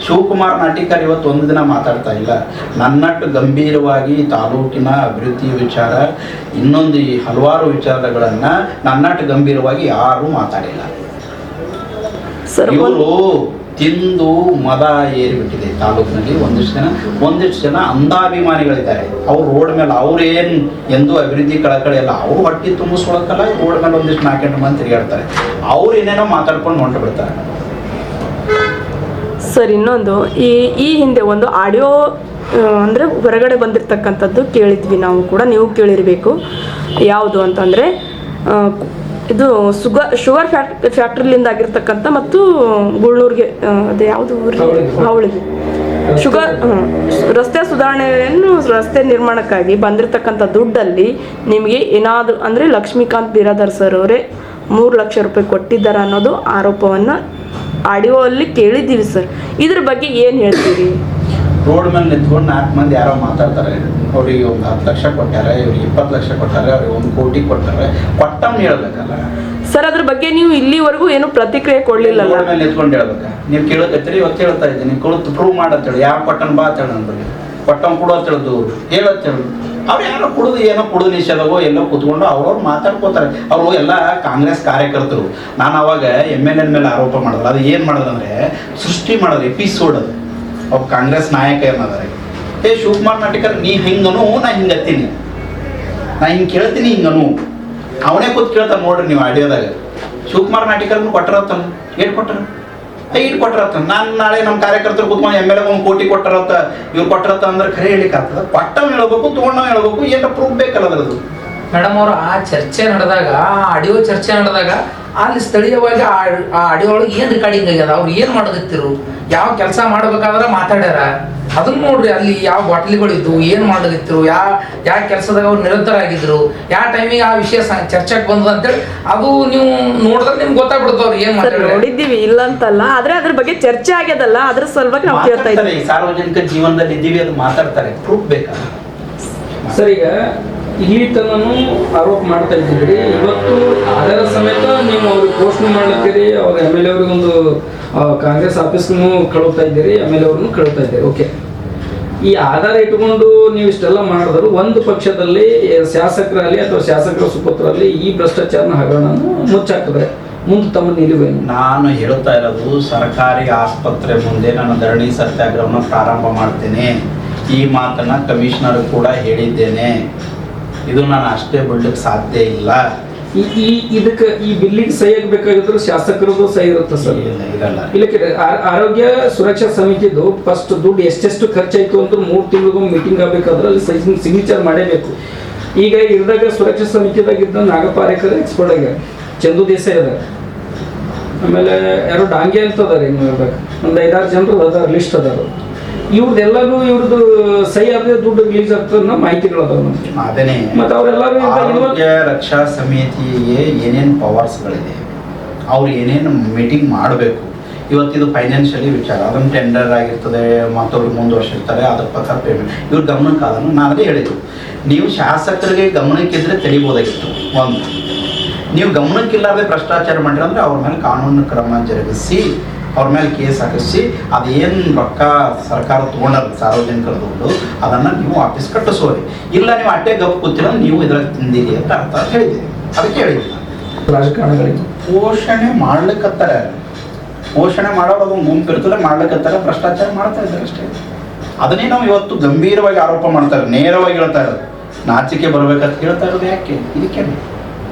ಶಿವಕುಮಾರ್ ನಾಟಿಕರ್ ಇವತ್ತು ಒಂದು ದಿನ ಮಾತಾಡ್ತಾ ಇಲ್ಲ. ನನ್ನಟ್ಟು ಗಂಭೀರವಾಗಿ ತಾಲೂಕಿನ ಅಭಿವೃದ್ಧಿ ವಿಚಾರ, ಇನ್ನೊಂದು ಈ ಹಲವಾರು ವಿಚಾರಗಳನ್ನು ನನ್ನಟ್ಟು ಗಂಭೀರವಾಗಿ ಯಾರೂ ಮಾತಾಡಿಲ್ಲ. ಇವರು ತಿಂದು ಮದ ಏರಿಬಿಟ್ಟಿದೆ ತಾಲೂಕಿನಲ್ಲಿ. ಒಂದಿಷ್ಟು ಜನ ಅಂಧಾಭಿಮಾನಿಗಳಿದ್ದಾರೆ. ಅವ್ರು ರೋಡ್ ಮೇಲೆ ಅವ್ರೇನು ಎಂದೂ ಅಭಿವೃದ್ಧಿ ಕಳಕಳಿ ಎಲ್ಲ, ಅವ್ರು ಹೊಟ್ಟಿ ತುಂಬಿಸ್ಕೊಳಕ್ಕಲ್ಲ, ರೋಡ್ ಮೇಲೆ ಒಂದಿಷ್ಟು 4-8 ಮಂದಿ ತಿರುಗಾಡ್ತಾರೆ. ಅವ್ರು ಏನೇನೋ ಮಾತಾಡ್ಕೊಂಡು ಹೊಂಟು ಬಿಡ್ತಾರೆ. ಸರ್ ಇನ್ನೊಂದು, ಈ ಹಿಂದೆ ಒಂದು ಆಡಿಯೋ ಅಂದರೆ ಹೊರಗಡೆ ಬಂದಿರತಕ್ಕಂಥದ್ದು ಕೇಳಿದ್ವಿ ನಾವು ಕೂಡ, ನೀವು ಕೇಳಿರಬೇಕು. ಯಾವುದು ಅಂತಂದರೆ ಇದು ಶುಗರ್ ಫ್ಯಾಕ್ಟ್ರಿಲಿಂದ ಆಗಿರ್ತಕ್ಕಂಥ ಮತ್ತು ಗುಳ್ನೂರಿಗೆ ಅದು ಯಾವುದು ಹಾವಳಿಗೆ ಶುಗರ್ ರಸ್ತೆ ಸುಧಾರಣೆಯನ್ನು ರಸ್ತೆ ನಿರ್ಮಾಣಕ್ಕಾಗಿ ಬಂದಿರತಕ್ಕಂಥ ದುಡ್ಡಲ್ಲಿ ನಿಮಗೆ ಏನಾದರೂ ಅಂದರೆ ಲಕ್ಷ್ಮೀಕಾಂತ್ ಬಿರಾದರ್ ಸರ್ ಅವರೇ 3 ಲಕ್ಷ ರೂಪಾಯಿ ಕೊಟ್ಟಿದ್ದಾರೆ ಅನ್ನೋದು ಆರೋಪವನ್ನು ಆಡಿಯೋ ಅಲ್ಲಿ ಕೇಳಿದ್ದೀವಿ ಸರ್. ಇದ್ರ ಬಗ್ಗೆ ಏನು ಹೇಳ್ತೀರಿ? ರೋಡ್ ಮೇಲೆ ನಿಂತ್ಕೊಂಡು 4 ಮಂದಿ ಯಾರೋ ಮಾತಾಡ್ತಾರೆ, ಅವ್ರಿಗೆ ಒಂದು 10 ಲಕ್ಷ ಕೊಟ್ಟಾರೆ, ಇವ್ರಿಗೆ 20 ಲಕ್ಷ ಕೊಟ್ಟಾರೆ, ಅವ್ರಿಗೆ 1 ಕೋಟಿ ಕೊಟ್ಟಾರೆ, ಕೊಟ್ಟವ್ನು ಹೇಳ್ಬೇಕಲ್ಲ ಸರ್. ಅದ್ರ ಬಗ್ಗೆ ನೀವು ಇಲ್ಲಿವರೆಗೂ ಏನು ಪ್ರತಿಕ್ರಿಯೆ ಕೊಡಲಿಲ್ಲ. ರೋಡ್ ಮೇಲೆ ನಿಂತ್ಕೊಂಡು ಹೇಳ್ಬೇಕ? ನೀವು ಕೇಳಕತ್ತೀರಿ, ಇವತ್ತು ಹೇಳ್ತಾ ಇದ್ದೀನಿ, ಕೊಡ್ತು ಪ್ರೂವ್ ಮಾಡತ್ತೇಳಿ, ಯಾರು ಕೊಟ್ಟನ್ ಬಾ ಅಂತೇಳಿ, ನನ್ನ ಕೊಟ್ಟವ್ ಕೊಡು ಅಂತೇಳಿದು ಹೇಳತ್ತೇಳಿ. ಅವ್ರು ಯಾರೋ ಕುಡಿದು ಏನೋ ಕುಡಿದು ನಿಷೇಧವೋ ಎಲ್ಲೋ ಕೂತ್ಕೊಂಡು ಅವ್ರವ್ರು ಮಾತಾಡ್ಕೋತಾರೆ. ಅವರು ಎಲ್ಲ ಕಾಂಗ್ರೆಸ್ ಕಾರ್ಯಕರ್ತರು. ನಾನು ಅವಾಗ MLA ಮೇಲೆ ಆರೋಪ ಮಾಡೋದು, ಅದು ಏನು ಮಾಡೋದಂದ್ರೆ ಸೃಷ್ಟಿ ಮಾಡೋದು, ಎಪಿಸೋಡ್ ಅದು. ಅವ್ರು ಕಾಂಗ್ರೆಸ್ ನಾಯಕ ಏನದಾರೆ, ಶಿವಕುಮಾರ್ ನಾಟಿಕರ್ ನೀ ಹಿಂಗನು ನಾ ಹಿಂಗತ್ತೀನಿ, ನಾ ಹಿಂಗೆ ಕೇಳ್ತೀನಿ ಹಿಂಗನು, ಅವನೇ ಕೂತ್ ಕೇಳ್ತಾನೆ ನೋಡ್ರಿ ನೀವು ಆಡಿಯೋದಾಗ. ಶಿವಕುಮಾರ್ ನಾಟಿಕರ್ನು ಕೊಟ್ಟರತ್ತಾನ, ಏನು ಕೊಟ್ಟರತ್ತ ನಾನು ನಾಳೆ ನಮ್ಮ ಕಾರ್ಯಕರ್ತರು ಕೂತ್ಕೊಂಡು MLA 1 ಕೋಟಿ ಕೊಟ್ಟರತ್ತ, ಇವ್ರು ಕೊಟ್ಟರತ್ತ ಅಂದ್ರೆ ಖರೆ ಹೇಳಿಕ್ಕೆ ಆಗ್ತದ? ಕೊಟ್ಟವ್ ಹೇಳ್ಬೇಕು, ತೊಗೊಂಡವ್ ಹೇಳ್ಬೇಕು, ಏನೋ ಪ್ರೂಫ್ ಬೇಕಲ್ಲ ಅದರದ್ದು. ಮೇಡಮ್ ಅವರು ಆ ಚರ್ಚೆ ನಡೆದಾಗ, ಆ ಆಡಿಯೋ ಚರ್ಚೆ ನಡೆದಾಗ ಅಲ್ಲಿ ಸ್ಥಳೀಯವಾಗಿ ಆ ಆಡಿಯೋ ಒಳಗೆ ಏನು ರೆಕಾರ್ಡಿಂಗ್ ಆಗ್ಯದ, ಅವ್ರು ಏನು ಮಾಡೋದಿತ್ತಿರು, ಯಾವ ಕೆಲಸ ಮಾಡ್ಬೇಕಾದ್ರೆ ಮಾತಾಡ್ಯಾರ, ಅದನ್ನ ನೋಡ್ರಿ, ಅಲ್ಲಿ ಯಾವ ಬಾಟ್ಲಿಗಳಿದ್ದು, ಏನು ಮಾಡಲಿದ್ರು, ಯಾವ ಕೆಲಸದಾಗ ಅವ್ರು ನಿರಂತರ ಆಗಿದ್ರು, ಯಾವ ಟೈಮಿಗೆ ಆ ವಿಷಯ ಚರ್ಚೆಗೆ ಬಂದದ ಅಂತೇಳಿ ಅದು ನೀವು ನೋಡಿದ್ರೆ ನಿಮ್ಗೆ ಗೊತ್ತಾಗ್ಬಿಡ್ತಾವ್ರಿ ಏನು ಸರ್ ಮಾತಾಡಿದ್ರೆ. ನೋಡಿದ್ದೀವಿ ಇಲ್ಲ ಅಂತಲ್ಲ, ಆದ್ರೆ ಅದ್ರ ಬಗ್ಗೆ ಚರ್ಚೆ ಆಗ್ಯದಲ್ಲ, ಅದ್ರ ಸಲುವಾಗಿ ನಾವು ಕೇಳ್ತಾ ಮಾತಾಡ್ತಾರೆ, ಇದ್ದೀವಿ. ಈ ಸಾರ್ವಜನಿಕ ಜೀವನದಲ್ಲಿ ಇದ್ದೀವಿ ಅದು ಮಾತಾಡ್ತಾರೆ, ಪ್ರೂಫ್ ಬೇಕಾ? ಸರ್ ಈಗ ಇಲ್ಲಿ ತನೂ ಆರೋಪ ಮಾಡ್ತಾ ಇದ್ದೀರಿ, ಇವತ್ತು ಅದರ ಸಮೇತ ನೀವು ಅವ್ರಿಗೆ ಘೋಷಣೆ ಮಾಡ್ಲತ್ತೀರಿ, ಅವ್ರ ಎಮ್ ಎಲ್ ಎ ಅವ್ರಿಗೆ ಒಂದು ಕಾಂಗ್ರೆಸ್ ಆಫೀಸ್ನು ಕಳುತ್ತಾ ಇದ್ದೀರಿ, ಎಮ್ ಎಲ್ ಎ ಅವ್ರನ್ನು ಕಳುತ್ತಾ ಇದ್ದೀರಿ. ಓಕೆ, ಈ ಆಧಾರ ಇಟ್ಕೊಂಡು ನೀವು ಇಷ್ಟೆಲ್ಲ ಮಾಡಿದ್ರು ಒಂದು ಪಕ್ಷದಲ್ಲಿ ಶಾಸಕರಲ್ಲಿ ಅಥವಾ ಶಾಸಕರ ಸುಪುತ್ರರಲ್ಲಿ ಈ ಭ್ರಷ್ಟಾಚಾರನ ಹಗರಣವನ್ನು ಮುಚ್ಚಾಕಿದ್ರೆ ಮುಂದೆ ತಮ್ಮ ನಿಲುವೇನು? ನಾನು ಹೇಳ್ತಾ ಇರೋದು ಸರ್ಕಾರಿ ಆಸ್ಪತ್ರೆ ಮುಂದೆ ನಾನು ಧರಣಿ ಸತ್ಯಾಗ್ರಹವನ್ನು ಪ್ರಾರಂಭ ಮಾಡ್ತೇನೆ. ಈ ಮಾತನ್ನ ಕಮಿಷನರ್ ಕೂಡ ಹೇಳಿದ್ದೇನೆ. ಇದು ನಾನು ಅಷ್ಟೇ ಬಿಡ್ಲಿಕ್ಕೆ ಸಾಧ್ಯ ಇಲ್ಲ. ಇದಕ್ಕೆ ಈ ಬಿಲ್ಲಿಗೆ ಸಹಿ ಆಗಬೇಕಾಗಿದ್ರು ಶಾಸಕರದು ಸಹಿ ಇರುತ್ತೆ ಸರ್? ಇರಲ್ಲ. ಇಲ್ಲಕ್ಕೆ ಆರೋಗ್ಯ ಸುರಕ್ಷಾ ಸಮಿತಿದು ಫಸ್ಟ್ ದುಡ್ಡು ಎಷ್ಟೆಷ್ಟು ಖರ್ಚಾಯ್ತು ಅಂತ 3 ತಿಂಗಳಿಗೂ ಮೀಟಿಂಗ್ ಆಗಬೇಕಾದ್ರೆ ಅಲ್ಲಿ ಸಿಗ್ನೇಚರ್ ಮಾಡೇಬೇಕು. ಈಗ ಇರ್ದಾಗ ಸುರಕ್ಷಾ ಸಮಿತಿದಾಗಿದ್ದ ನಾಗಪಾರೇಕರ್ ಎಕ್ಸ್ಪರ್ಟ್ ಆಗ್ಯಾರ, ಚಂದು ದೇಸಾಯಿ ಅದ, ಆಮೇಲೆ ಯಾರು ಡಾಂಗೆ ಅಂತ ಅದಾರ, ಇನ್ನು ಇರ್ದಾಗ ಒಂದು 5-6 ಜನರು ಅದಾರ, ಲಿಸ್ಟ್ ಅದಾರ. ಇವ್ರದ್ದು ಸಹಿ ಆದ್ರೆ ದುಡ್ಡು ರಿಲೀಸ್ ಆಗ್ತದ ಮಾಹಿತಿಗಳು ಅದಾವ ನಮ್ಗೆ. ಅದೇನೆ ಮತ್ತೆ ಅವರೆಲ್ಲರೂ ಆರೋಗ್ಯ ರಕ್ಷಾ ಸಮಿತಿಗೆ ಏನೇನು ಪವರ್ಸ್ಗಳಿದೆ, ಅವ್ರು ಏನೇನು ಮೀಟಿಂಗ್ ಮಾಡಬೇಕು. ಇವತ್ತಿದು ಫೈನಾನ್ಷಿಯಲಿ ವಿಚಾರ, ಅದನ್ನು ಟೆಂಡರ್ ಆಗಿರ್ತದೆ, ಮತ್ತೊಬ್ರು ಮುಂದುವರ್ಸಿರ್ತಾರೆ, ಅದ್ರ ಪ್ರಕಾರ ಪೇಮೆಂಟ್ ಇವ್ರ ಗಮನಕ್ಕೆ ಅದನ್ನು ನಾನು ಅದೇ ಹೇಳಿದ್ದು. ನೀವು ಶಾಸಕರಿಗೆ ಗಮನಕ್ಕಿದ್ರೆ ತಿಳಿಬೋದಾಗಿತ್ತು. ಒಂದು, ನೀವು ಗಮನಕ್ಕಿಲ್ಲದೆ ಭ್ರಷ್ಟಾಚಾರ ಮಾಡಿದ್ರೆ ಅಂದರೆ ಅವ್ರ ಮೇಲೆ ಕಾನೂನು ಕ್ರಮ ಜರುಗಿಸಿ, ಅವ್ರ ಮೇಲೆ ಕೇಸ್ ಹಾಕಿಸಿ, ಅದೇನು ರೊಕ್ಕ ಸರ್ಕಾರ ತೊಗೊಂಡಲ್ಲ ಸಾರ್ವಜನಿಕರ ದುಡ್ಡು, ಅದನ್ನು ನೀವು ವಾಪಸ್ ಕಟ್ಟಿಸೋರಿ. ಇಲ್ಲ ನೀವು ಅಟ್ಟೆ ಗಪ್ ಕೂತಿರೋ ನೀವು ಇದ್ರಾಗ ತಿಂದಿರಿ ಅಂತ ಅರ್ಥ ಹೇಳಿದ್ದೀರಿ. ಅದಕ್ಕೆ ಹೇಳಿದ್ದೀನಿ. ರಾಜಕಾರಣಗಳಿಗೆ ಪೋಷಣೆ ಮಾಡ್ಲಿಕ್ಕತ್ತಾರೆ, ಪೋಷಣೆ ಮಾಡೋರು ಅದು ಗುಂಪು ಇರ್ತದೆ, ಮಾಡ್ಲಿಕ್ಕತ್ತಾರೆ, ಭ್ರಷ್ಟಾಚಾರ ಮಾಡ್ತಾ ಇದ್ದಾರೆ ಅಷ್ಟೇ. ಅದನ್ನೇ ನಾವು ಇವತ್ತು ಗಂಭೀರವಾಗಿ ಆರೋಪ ಮಾಡ್ತಾರೆ, ನೇರವಾಗಿ ಹೇಳ್ತಾ ಇರೋದು. ನಾಚಿಕೆ ಬರ್ಬೇಕಂತ ಹೇಳ್ತಾ ಇರೋದು ಯಾಕೆ? ಇದಕ್ಕೆ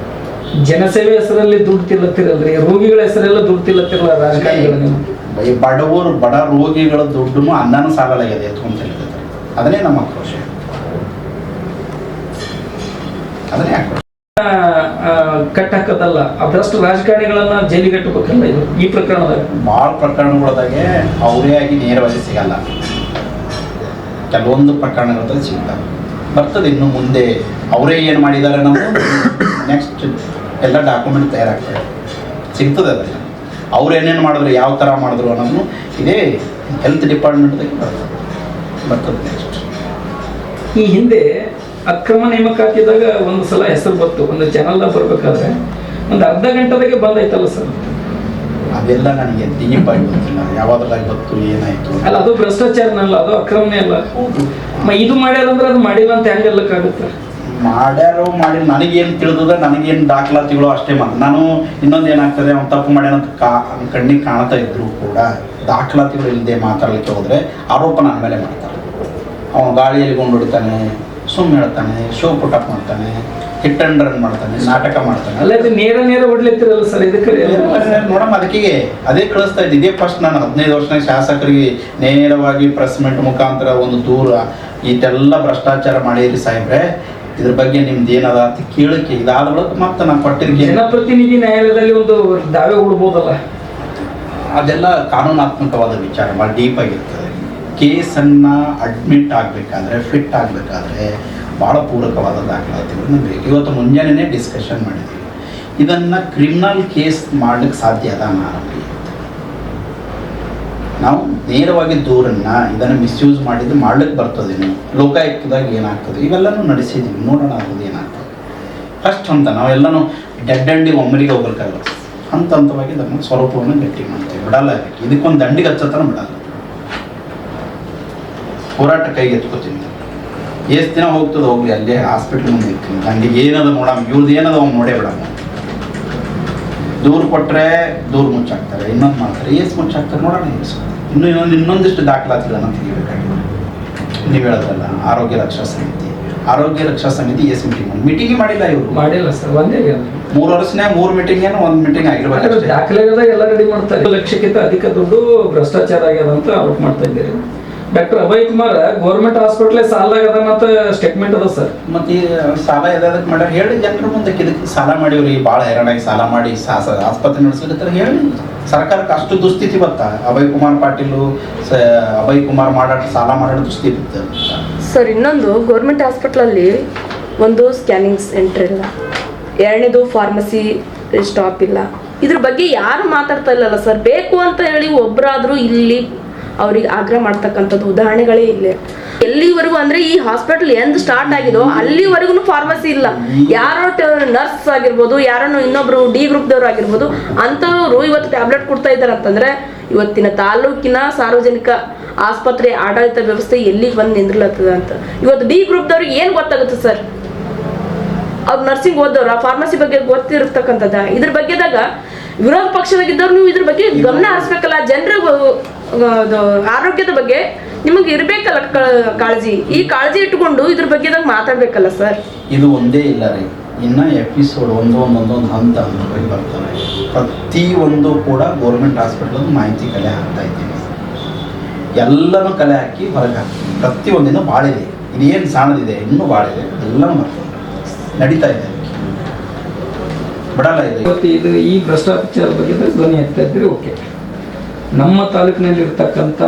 ಜನಸೇವೆ ಹೆಸರಲ್ಲಿ ದುಡ್ಡು ತಿಲ್ಲತ್ತಿರಲ್ರಿ, ರೋಗಿಗಳ ಹೆಸರೆಲ್ಲ ದುಡ್ಡು ತಿಲ್ಲತ್ತಿರಲ್ಲ ರಾಜಕಾರಣಿಗಳು. ನೀವು ಬಡವರು ಬಡ ರೋಗಿಗಳ ದುಡ್ಡು ಅನ್ನನೂ ಸಾಗಲಾಗಿದೆ ಎತ್ಕೊಂತ ಹೇಳಿದ್ದಾರೆ. ಅದನ್ನೇ ನಮ್ಮ ಆಕ್ರೋಶ, ಅದನ್ನೇ ಆಕ್ರೋಶ. ಕಟ್ ಹಾಕೋದಲ್ಲ, ಭ್ರಷ್ಟ ರಾಜಕಾರಣಿಗಳನ್ನ ಜೈಲಿಗೆ ಕಟ್ಟಬೇಕಲ್ಲ ಇದು ಈ ಪ್ರಕರಣದಾಗ. ಭಾಳ ಪ್ರಕರಣಗಳದಾಗೆ ಅವರೇ ಆಗಿ ನೇರವಾಗಿ ಸಿಗಲ್ಲ, ಕೆಲವೊಂದು ಪ್ರಕರಣಗಳಲ್ಲಿ ಸಿಗ್ತವೆ, ಬರ್ತದೆ ಇನ್ನು ಮುಂದೆ. ಅವರೇ ಏನು ಮಾಡಿದ್ದಾರೆ ನಾವು ನೆಕ್ಸ್ಟ್ ಎಲ್ಲ ಡಾಕ್ಯುಮೆಂಟ್ ತಯಾರಾಗ್ತದೆ, ಸಿಗ್ತದೆ. ಅದೆಲ್ಲ ಅವ್ರು ಏನೇನು ಮಾಡಿದ್ರು, ಯಾವ ಥರ ಮಾಡಿದ್ರು ಅನ್ನೋದು ಇದೇ ಹೆಲ್ತ್ ಡಿಪಾರ್ಟ್ಮೆಂಟ್ದಾಗೆ ಬರ್ತದೆ ನೆಕ್ಸ್ಟ್. ಈ ಹಿಂದೆ ಅಕ್ರಮ ನೇಮಕಾತಿದಾಗ ಒಂದು ಸಲ ಹೆಸರು ಬಂತು, ಒಂದು ಚಾನಲ್ದಾಗ ಬರ್ಬೇಕಾದ್ರೆ ಒಂದು ಅರ್ಧ ಗಂಟೆದಾಗೆ ಬಂದೈತಲ್ಲ ಸರ್? ಅದೆಲ್ಲ ನನಗೆ ಡೀಪಾಗಿ ಗೊತ್ತಿಲ್ಲ, ಯಾವಾದ್ರಾಗ ಗೊತ್ತು ಏನಾಯ್ತು. ಅಲ್ಲ, ಅದು ಭ್ರಷ್ಟಾಚಾರನಲ್ಲ, ಅದು ಅಕ್ರಮನೇ ಅಲ್ಲ. ಇದು ಮಾಡ್ಯಾರಂದ್ರೆ ಅದು ಮಾಡಿಲ್ಲ ಅಂತ ಹೆಂಗೆಲ್ಲಕ್ಕಾಗುತ್ತೆ? ಮಾಡ್ಯಾರೋ ಮಾಡಿಲ್ಲ, ನನಗೇನು ತಿಳಿದ, ನನಗೇನು ದಾಖಲಾತಿಗಳು ಅಷ್ಟೇ ಮಾತು. ನಾನು ಇನ್ನೊಂದು ಏನಾಗ್ತದೆ, ಅವ್ನು ತಪ್ಪು ಮಾಡ್ಯಾನಂತ ಕಣ್ಣಿಗೆ ಕಾಣ್ತಾ ಇದ್ರು ಕೂಡ ದಾಖಲಾತಿಗಳು ಇಲ್ಲದೆ ಮಾತಾಡಲಿಕ್ಕೆ ಹೋದರೆ ಆರೋಪ ನನ್ನ ಮೇಲೆ ಮಾಡ್ತಾರೆ. ಅವನು ಗಾಳಿಯಲ್ಲಿ ಗೊಂಡು ಹೊಡಿತಾನೆ, ಸುಮ್ಮನೆ ಹೇಳ್ತಾನೆ, ಶೋ ಪುಟಪ್ ಮಾಡ್ತಾನೆ, ಹಿಟ್ ಅಂಡ್ ರನ್ ಮಾಡ್ತಾನೆ, ನಾಟಕ ಮಾಡ್ತಾನೆ. ಅಲ್ಲ, ಇದು ನೇರ ಹೊಡ್ಲಿತ್ತಿರಲ್ಲ ಸರ್ ಇದಕ್ಕೆ? ನೋಡಮ್ಮ, ಅದಕ್ಕೆ ಅದೇ ಕಳಿಸ್ತಾ ಇದ್ದೆ. ಇದೇ ಫಸ್ಟ್ ನಾನು 15 ವರ್ಷನಾಗ ಶಾಸಕರಿಗೆ ನೇರವಾಗಿ ಪ್ರೆಸ್ ಮೀಟ್ ಮುಖಾಂತರ ಒಂದು ದೂರ ಇದೆಲ್ಲ ಭ್ರಷ್ಟಾಚಾರ ಮಾಡಿರಿ ಸಾಹೇಬ್ರೆ, ಇದ್ರ ಬಗ್ಗೆ ನಿಮ್ದು ಏನದ ಅಂತ ಕೇಳಕ್ಕೆ ಇದಾದ ಬಳಿಕ ಮತ್ತೆ ನಾನು ಕೊಟ್ಟಿದ್ದಕ್ಕೆ ಜನಪ್ರತಿನಿಧಿ ನ್ಯಾಯಾಲಯದಲ್ಲಿ ಒಂದು ದಾವೆ ಹೂಡ್ಬೋದಲ್ಲ? ಅದೆಲ್ಲ ಕಾನೂನಾತ್ಮಕವಾದ ವಿಚಾರ, ಭಾಳ ಡೀಪ್ ಆಗಿರ್ತದೆ. ಕೇಸನ್ನು ಅಡ್ಮಿಟ್ ಆಗಬೇಕಾದ್ರೆ, ಫಿಟ್ ಆಗಬೇಕಾದ್ರೆ ಭಾಳ ಪೂರಕವಾದ ದಾಖಲಾತಿಗಳನ್ನ ಬೇಕು. ಇವತ್ತು ಮುಂಜಾನೆ ಡಿಸ್ಕಷನ್ ಮಾಡಿದ್ವಿ, ಇದನ್ನು ಕ್ರಿಮಿನಲ್ ಕೇಸ್ ಮಾಡ್ಲಿಕ್ಕೆ ಸಾಧ್ಯ ಅದ ಆರೋಪಿ. ನಾವು ನೇರವಾಗಿ ದೂರನ್ನು ಇದನ್ನು ಮಿಸ್ಯೂಸ್ ಮಾಡಿದ್ದು ಮಾಡ್ಲಿಕ್ಕೆ ಬರ್ತದೇನು, ಲೋಕಾಯುಕ್ತದಾಗ ಏನಾಗ್ತದೆ, ಇವೆಲ್ಲನೂ ನಡೆಸಿದ್ದೀವಿ, ನೋಡೋಣ ಆಗೋದು ಏನಾಗ್ತದೆ. ಫಸ್ಟ್ ಹಂತ ನಾವೆಲ್ಲನೂ ಡೆಡ್ ಎಂಡಿಗೆ ಒಮ್ಮರಿಗೆ ಹೋಗ್ಬೇಕಾಗಲ್ಲ, ಹಂತ ಹಂತವಾಗಿ ಅದನ್ನು ಸ್ವರೂಪವನ್ನು ಗಟ್ಟಿ ಮಾಡ್ತೀವಿ, ಬಿಡಲ್ಲ. ಇದಕ್ಕೊಂದು ದಂಡಿಗೆ ಹಚ್ಚತನ ಬಿಡಲ್ಲ, ಹೋರಾಟ ಕೈಗೆ ಎತ್ಕೋತೀನಿ. ಎಷ್ಟು ದಿನ ಹೋಗ್ತದೆ ಹೋಗ್ಲಿ, ಅಲ್ಲೇ ಹಾಸ್ಪಿಟ್ಲ್ ಮುಂದೆ ಇರ್ತೀನಿ, ದಂಡಿಗೆ ಏನದ ನೋಡಮ್ಮ, ಇವ್ರದ್ದು ಏನದ ಅವ್ನು ನೋಡೇ ಬಿಡಮ್ಮ. ದೂರು ಕೊಟ್ಟರೆ ದೂರು ಮುಚ್ಚಾಕ್ತಾರೆ, ಇನ್ನೊಂದು ಮಾಡ್ತಾರೆ, ಏಸು ಮುಚ್ಚಾಕ್ತಾರೆ ನೋಡೋಣ. ಇನ್ನೊಂದಿಷ್ಟು ದಾಖಲಾತಿಗಳನ್ನು ತೆಗಿಬೇಕಾಗಿದೆ. ನೀವು ಹೇಳೋದಲ್ಲ, ಆರೋಗ್ಯ ರಕ್ಷಾ ಸಮಿತಿ ಎಸ್ ಮೀಟಿಂಗ್ ಮಾಡಿಲ್ಲ, ಇವರು ಮಾಡಿಲ್ಲ ಸರ್. ಒಂದೇ 3 ವರ್ಷನ್ಯಾಗ 3 ಮೀಟಿಂಗ್ ಏನು 1 ಮೀಟಿಂಗ್ ಆಗಿರ್ಬೇಕು. ದಾಖಲೆಗಳದಾಗ ಎಲ್ಲ ರೆಡಿ ಮಾಡ್ತಾರೆ. 1 ಲಕ್ಷಕ್ಕಿಂತ ಅಧಿಕ ದುಡ್ಡು ಭ್ರಷ್ಟಾಚಾರ ಆಗ್ಯದ ಅಂತ ಆರೋಪ ಮಾಡ್ತಾ ಇದ್ದೀರಿ. ಡಾಕ್ಟರ್ ಅಭಯ್ ಕುಮಾರ್ ಗೌರ್ಮೆಂಟ್ ಹಾಸ್ಪಿಟ್ಲೇ ಸಾಲ ಆಗದಂತ ಸ್ಟೇಟ್ಮೆಂಟ್ ಅದ ಸರ್. ಮತ್ತೆ ಸಾಲ ಎದಕ್ಕೆ ಮಾಡ್ಯಾರ ಹೇಳಿ, ಜನರ ಮುಂದೆ ಇದಕ್ಕೆ ಸಾಲ ಮಾಡಿವ್ರಿ, ಭಾಳ ಹೈರಾಣಾಗಿ ಸಾಲ ಮಾಡಿ ಆಸ್ಪತ್ರೆ ನಡೆಸ್ಲಿಕ್ಕೆ ಹೇಳಿ. ಸರ್ಕಾರಕ್ಕೆ ಅಷ್ಟು ದುಸ್ಥಿತಿ ಬತ್ತಾ? ಅಭಯ್ ಕುಮಾರ್ ಪಾಟೀಲು ಅಭಯ್ ಕುಮಾರ್ ಮಾಡಾಟ ಸಾಲ ಮಾಡಾಟ ದುಸ್ಥಿತಿ ಇತ್ತು. ಸರ್ ಇನ್ನೊಂದು ಗೌರ್ಮೆಂಟ್ ಹಾಸ್ಪಿಟ್ಲಲ್ಲಿ ಒಂದು ಸ್ಕ್ಯಾನಿಂಗ್ ಸೆಂಟರ್ ಇಲ್ಲ, ಎರಡನೇದು ಫಾರ್ಮಸಿ ಸ್ಟಾಪ್ ಇಲ್ಲ. ಇದ್ರ ಬಗ್ಗೆ ಯಾರು ಮಾತಾಡ್ತಾ ಇಲ್ಲಲ್ಲ ಸರ್. ಬೇಕು ಅಂತ ಹೇಳಿ ಒಬ್ಬರಾದರೂ ಇಲ್ಲಿ ಅವ್ರಿಗೆ ಆಗ್ರಹ ಮಾಡ್ತಕ್ಕಂಥದ್ದು ಉದಾಹರಣೆಗಳೇ ಇಲ್ಲ. ಎಲ್ಲಿವರೆಗೂ ಅಂದ್ರೆ ಈ ಹಾಸ್ಪಿಟಲ್ ಎಂದು ಸ್ಟಾರ್ಟ್ ಆಗಿದೋ ಅಲ್ಲಿವರೆಗೂ ಫಾರ್ಮಸಿ ಇಲ್ಲ. ಯಾರೋ ನರ್ಸ್ ಆಗಿರ್ಬೋದು, ಯಾರನ್ನು ಇನ್ನೊಬ್ರು ಡಿ ಗ್ರೂಪ್ದವ್ರು ಆಗಿರ್ಬೋದು, ಅಂಥವ್ರು ಇವತ್ತು ಟ್ಯಾಬ್ಲೆಟ್ ಕೊಡ್ತಾ ಇದ್ದಾರೆ ಅಂತಂದ್ರೆ ಇವತ್ತಿನ ತಾಲೂಕಿನ ಸಾರ್ವಜನಿಕ ಆಸ್ಪತ್ರೆ ಆಡಳಿತ ವ್ಯವಸ್ಥೆ ಎಲ್ಲಿಗೆ ಬಂದು ನಿಂದ್ರಲತ್ತದ ಅಂತ. ಇವತ್ತು ಡಿ ಗ್ರೂಪ್ದವ್ರಿಗೆ ಏನು ಗೊತ್ತಾಗುತ್ತೆ ಸರ್? ಅವ್ರು ನರ್ಸಿಂಗ್ ಓದೋರ ಫಾರ್ಮಸಿ ಬಗ್ಗೆ ಗೊತ್ತಿರ್ತಕ್ಕಂಥದ್ದ. ಇದ್ರ ಬಗ್ಗೆದಾಗ ವಿರೋಧ ಪಕ್ಷದಾಗಿದ್ದವ್ರು ನೀವು ಇದ್ರ ಬಗ್ಗೆ ಗಮನ ಹರಿಸ್ಬೇಕಲ್ಲ. ಜನರ ಆರೋಗ್ಯದ ಬಗ್ಗೆ ನಿಮಗೆ ಇರ್ಬೇಕಲ್ಲ ಕಾಳಜಿ. ಈ ಕಾಳಜಿ ಇಟ್ಕೊಂಡು ಇದ್ರ ಬಗ್ಗೆದಾಗ ಮಾತಾಡ್ಬೇಕಲ್ಲ ಸರ್. ಇದು ಒಂದೇ ಇಲ್ಲ ರೀ, ಇನ್ನ ಎಪಿಸೋಡ್ ಒಂದೊಂದು ಹಂತ ಬರ್ತಾರೆ. ಪ್ರತಿಯೊಂದು ಕೂಡ ಗೌರ್ಮೆಂಟ್ ಹಾಸ್ಪಿಟಲ್ ಮಾಹಿತಿ ಕಲೆ ಹಾಕ್ತಾ ಇದ್ದೀನಿ. ಎಲ್ಲನೂ ಕಲೆ ಹಾಕಿ ಹೊರಗೆ ಹಾಕ್ತೀನಿ. ಪ್ರತಿಯೊಂದಿನ ಭಾಳ ಇದೆ, ಇದೇನು ಸಣ್ಣದಿದೆ ಇನ್ನೂ ಭಾಳ ಇದೆ, ಎಲ್ಲನೂ ಮಾಡ್ಕೊಂಡು ನಡೀತಾ ಇದೆ, ಬಿಡಲ್ಲ ಇದೆ. ಇವತ್ತು ಇದು ಈ ಭ್ರಷ್ಟಾಚಾರ ಬಗ್ಗೆ ಧ್ವನಿ ಎತ್ತಾ ಇದ್ರಿ. ಓಕೆ, ನಮ್ಮ ತಾಲೂಕಿನಲ್ಲಿ ಇರ್ತಕ್ಕಂಥ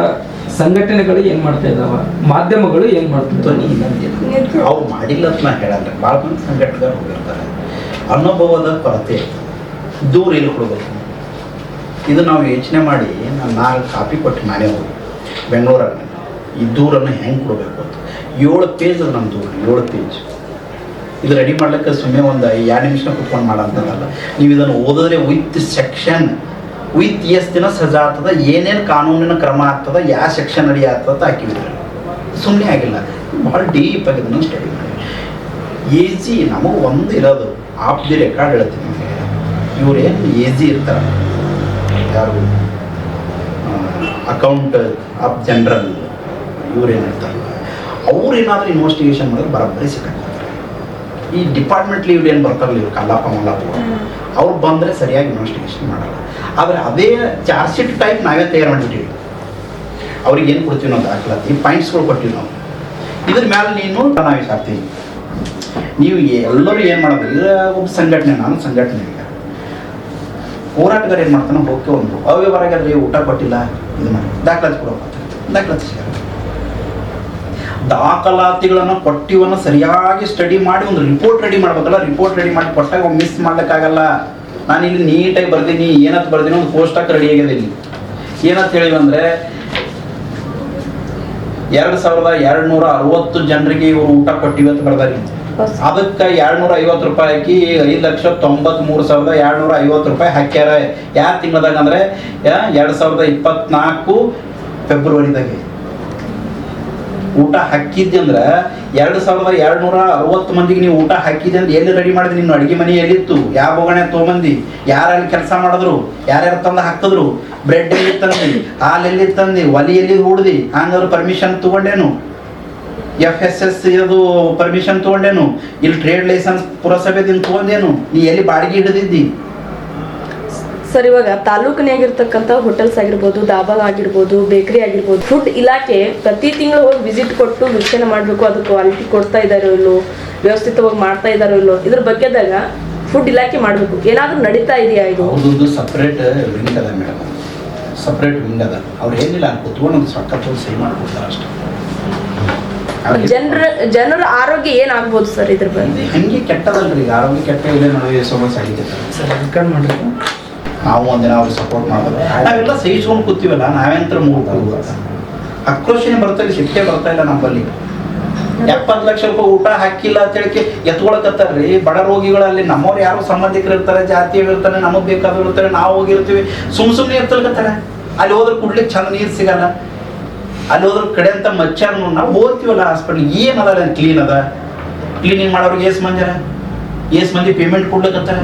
ಸಂಘಟನೆಗಳು ಏನ್ ಮಾಡ್ತಾ ಇದಾವ, ಮಾಧ್ಯಮಗಳು ಏನ್ ಮಾಡ್ತಾರೆ? ಅವ್ರು ಮಾಡಿಲ್ಲ ಅಂತ ನಾ ಹೇಳಲ್ಲ. ಭಾಳ ಮಂದಿ ಸಂಘಟನೆಗಳು ಹೋಗಿರ್ತಾರೆ. ಅನುಭವದ ಕೊರತೆ, ದೂರ ಎಲ್ಲಿ ಕೊಡಬೇಕು ಇದು ನಾವು ಯೋಚನೆ ಮಾಡಿ ನಾನು 4 ಕಾಪಿ ಕೊಟ್ಟು ನಾನೇ ಹೋಗಿ ಬೆಂಗಳೂರಲ್ಲಿ ಈ ದೂರನ್ನು ಹೆಂಗೆ ಕೊಡಬೇಕು ಅಂತ 7 ಪೇಜ್ ಅದು ನಮ್ಮ ದೂರ. 7 ಪೇಜ್ ಇದು ರೆಡಿ ಮಾಡ್ಲಿಕ್ಕೆ ಸುಮ್ಮನೆ ಒಂದು 2 ನಿಮಿಷ ಕುತ್ಕೊಂಡು ಮಾಡೋಂಥದ್ದಲ್ಲ. ನೀವು ಇದನ್ನು ಓದಿದ್ರೆ ವಿತ್ ಸೆಕ್ಷನ್, ವಿತ್ ಎಷ್ಟು ದಿನ ಸಜಾ ಆಗ್ತದ, ಏನೇನು ಕಾನೂನಿನ ಕ್ರಮ ಆಗ್ತದ, ಯಾವ ಸೆಕ್ಷನ್ ಅಡಿ ಆಗ್ತದ ಹಾಕಿದ್ರೆ ಸುಮ್ಮನೆ ಆಗಿಲ್ಲ. ಭಾಳ ಡೀಪ್ ಆಗಿ ಇದನ್ನು ಸ್ಟಡಿ ಮಾಡಿ. ಈಜಿ ನಮಗೆ ಒಂದು ಇರೋದು ಆಫ್ ದಿ ರೆಕಾರ್ಡ್ ಹೇಳ್ತೀನಿ ನಿಮಗೆ. ಇವ್ರೇನು ಈಜಿ ಇರ್ತಾರೆ, ಯಾರು ಅಕೌಂಟ್ ಆಫ್ ಜನರಲ್ ಇವ್ರೇನಿರ್ತಾರೆ, ಅವ್ರೇನಾದ್ರೂ ಇನ್ವೆಸ್ಟಿಗೇಷನ್ ಮಾಡಿದ್ರೆ ಬರೋಬ್ಬರಿ ಸಿಕ್ಕಾಗ್ತಾರೆ. ಈ ಡಿಪಾರ್ಟ್ಮೆಂಟ್ ಲೀವ್ ಏನು ಬರ್ತಾರಲ್ಲ ಇವ್ರು ಕಲ್ಲಪ್ಪ ಮಲ್ಲಪ್ಪ, ಅವ್ರು ಬಂದರೆ ಸರಿಯಾಗಿ ಇನ್ವೆಸ್ಟಿಗೇಷನ್ ಮಾಡಲ್ಲ. ಆದರೆ ಅದೇ ಚಾರ್ಜ್ ಶೀಟ್ ಟೈಪ್ ನಾವೇ ತಯಾರು ಮಾಡಿಬಿಟ್ಟಿವಿ. ಅವ್ರಿಗೆ ಏನು ಕೊಡ್ತೀವಿ ನಾವು ದಾಖಲಾತಿ ಪಾಯಿಂಟ್ಸ್ಗಳು ಕೊಟ್ಟಿವಿ ನಾವು. ಇದ್ರ ಮೇಲೆ ನೀನು ನಾವು ವಿಚಾರ್ತೀವಿ. ನೀವು ಎಲ್ಲರೂ ಏನು ಮಾಡೋದು, ಈಗ ಒಬ್ಬ ಸಂಘಟನೆ, ನಾನು ಸಂಘಟನೆ, ಈಗ ಹೋರಾಟಗಾರ ಏನು ಮಾಡ್ತಾನೆ, ಹೋಗಿ ಒಂದು ಅವ್ಯವಹಾರಗಾದ್ರೆ ಊಟ ಕೊಟ್ಟಿಲ್ಲ ಇದು ಮಾಡಿ ದಾಖಲಾತಿ ಕೊಡೋಕೆ ದಾಖಲಾತಿ ಸಿಗಲ್ಲ. ದಾಖಲಾತಿಗಳನ್ನು ಕೊಟ್ಟಿವನ್ನು ಸರಿಯಾಗಿ ಸ್ಟಡಿ ಮಾಡಿ ಒಂದು ರಿಪೋರ್ಟ್ ರೆಡಿ ಮಾಡ್ಬೇಕಲ್ಲ. ರಿಪೋರ್ಟ್ ರೆಡಿ ಮಾಡಿ ಕೊಟ್ಟಾಗ ಮಿಸ್ ಮಾಡ್ಲಿಕ್ಕಾಗಲ್ಲ. ನಾನು ಇಲ್ಲಿ ನೀಟಾಗಿ ಬರ್ತೀನಿ, ಏನಂತ ಬರ್ತೀನಿ, ಒಂದು ಪೋಸ್ಟಾಗಿ ರೆಡಿ ಆಗಿದೆ. ಇಲ್ಲಿ ಏನಂತ ಹೇಳಿವಿ ಅಂದರೆ 2260 ಜನರಿಗೆ ಇವರು ಊಟ ಕೊಟ್ಟಿವಿ ಅಂತ ಬರ್ದಾರಿ. ಅದಕ್ಕೆ 250 ರೂಪಾಯಿ ಹಾಕಿ 5,93,250 ರೂಪಾಯಿ ಹಾಕ್ಯಾರ. ಯಾವ ತಿಂಗಳದಾಗ ಅಂದರೆ 2024 ಫೆಬ್ರವರಿದಾಗೆ ಊಟ ಹಾಕಿದ್ದೆ ಅಂದ್ರೆ 2260 ಮಂದಿಗೆ ನೀವು ಊಟ ಹಾಕಿದ್ದೆ ಅಂದ್ರೆ ಎಲ್ಲಿ ರೆಡಿ ಮಾಡಿದ್ರಿ? ನಿನ್ನ ಅಡುಗೆ ಮನೆ ಎಲ್ಲಿತ್ತು, ಯಾವ ಬೋಗಣೆ ತೊಗೊಂಬಂದು, ಯಾರಲ್ಲಿ ಕೆಲಸ ಮಾಡಿದ್ರು, ಯಾರ್ಯಾರು ತಂದು ಹಾಕಿದ್ರು, ಬ್ರೆಡ್ ಎಲ್ಲಿ ತಂದು, ಹಾಲು ಎಲ್ಲಿ ತಂದು, ಒಲಿ ಎಲ್ಲಿ ಹೂಡ್ದು, ಹಂಗಾದ್ರು ಪರ್ಮಿಷನ್ ತೊಗೊಂಡೇನು, FSS ಇದು ಪರ್ಮಿಷನ್ ತೊಗೊಂಡೇನು, ಇಲ್ಲಿ ಟ್ರೇಡ್ ಲೈಸೆನ್ಸ್ ಪುರಸಭೆದಿಂದ ತೊಗೊಂಡೇನು, ನೀ ಎಲ್ಲಿ ಬಾಡಿಗೆ ಹಿಡಿದಿದ್ದಿ? ಸರ್ ಇವಾಗ ತಾಲೂಕಿನಾಗಿರ್ತಕ್ಕಂಥ ಹೋಟೆಲ್ಸ್ ಆಗಿರ್ಬೋದು, ದಾಬಾ ಆಗಿರ್ಬೋದು, ಬೇಕರಿ ಆಗಿರ್ಬೋದು, ಫುಡ್ ಇಲಾಖೆ ಪ್ರತಿ ತಿಂಗಳು ಹೋಗಿ ವಿಸಿಟ್ ಕೊಟ್ಟು ವೀಕ್ಷಣೆ ಮಾಡಬೇಕು. ಅದು ಕ್ವಾಲಿಟಿ ಕೊಡ್ತಾ ಇದ್ದಾರೋ ಇಲ್ಲೋ, ವ್ಯವಸ್ಥಿತವಾಗಿ ಮಾಡ್ತಾ ಇದ್ದಾರೋ ಇಲ್ಲೋ, ಇದ್ರ ಬಗ್ಗೆದಾಗ ಫುಡ್ ಇಲಾಖೆ ಮಾಡಬೇಕು. ಏನಾದರೂ ನಡೀತಾ ಇದೆಯಾ? ಇದು ಅವ್ರದ್ದು ಸಪ್ರೇಟ್ ವಿಂಗ್ ಅದ ಮೇಡಮ್, ಸಪ್ರೇಟ್ ವಿಂಗ್ ಅದ. ಅವ್ರು ಏನಿಲ್ಲ ಕುತ್ಕೊಂಡು ಒಂದು ಸೊಕ್ಕ ತೋರಿಸಿ ಸಹಿ ಮಾಡ್ಕೊಡ್ತಾರೆ ಅಷ್ಟೇ. ಜನರ ಆರೋಗ್ಯ ಏನಾಗ್ಬೋದು ಸರ್ ಇದ್ರ ಬಗ್ಗೆ? ಹಂಗೆ ಕೆಟ್ಟದಲ್ರಿ, ಈಗ ಆರೋಗ್ಯ ಕೆಟ್ಟ ಇದೆ ನಡುವೆ ಸಮಸ್ಯೆ ಆಗಿದೆ ಸರ್. ನಾವು ಒಂದಿನ ಅವ್ರಿಗೆ ಸಪೋರ್ಟ್ ಮಾಡೋದು, ನಾವೆಲ್ಲ ಸಹಿಸ್ಕೊಂಡು ಕೂತೀವಲ್ಲ, ನಾವೆಂತ ಮೂರು ಆಕ್ರೋಶನೇ ಬರ್ತಾ ಇಲ್ಲ, ಶಿಕ್ಷೆ ಬರ್ತಾ ಇಲ್ಲ ನಮ್ಮಲ್ಲಿ. 70 ಲಕ್ಷ ರೂಪಾಯಿ ಊಟ ಹಾಕಿಲ್ಲ ಅಂತ ಹೇಳಿ ಎತ್ಕೊಳಕತ್ತಾರ್ರಿ ಬಡ ರೋಗಿಗಳಲ್ಲಿ. ನಮ್ಮವ್ರು ಯಾರು ಸಂಬಂಧಿಕರು ಇರ್ತಾರೆ, ಜಾತಿಯವ್ರು ಇರ್ತಾರೆ, ನಮಗೆ ಬೇಕಾದ್ರು ಇರ್ತಾರೆ, ನಾವು ಹೋಗಿರ್ತೀವಿ, ಸುಮ್ಮನೆ ಎತ್ತಲ್ಕತ್ತಾರೆ. ಅಲ್ಲಿ ಹೋದ್ರೆ ಕುಡ್ಲಿಕ್ಕೆ ಚಂದ ನೀರು ಸಿಗಲ್ಲ, ಅಲ್ಲಿ ಹೋದ್ರೆ ಕಡೆ ಅಂತ ಮಚ್ಚಾರ. ನಾವು ಹೋಗ್ತೀವಲ್ಲ ಹಾಸ್ಪಿಟ್ಲ್, ಏನದ ಕ್ಲೀನ್ ಅದ, ಕ್ಲೀನಿಂಗ್ ಮಾಡೋರಿಗೆ ಏಸ್ ಮಂದಿ ಪೇಮೆಂಟ್ ಕೊಡ್ಲಿಕ್ಕತ್ತಾರೆ.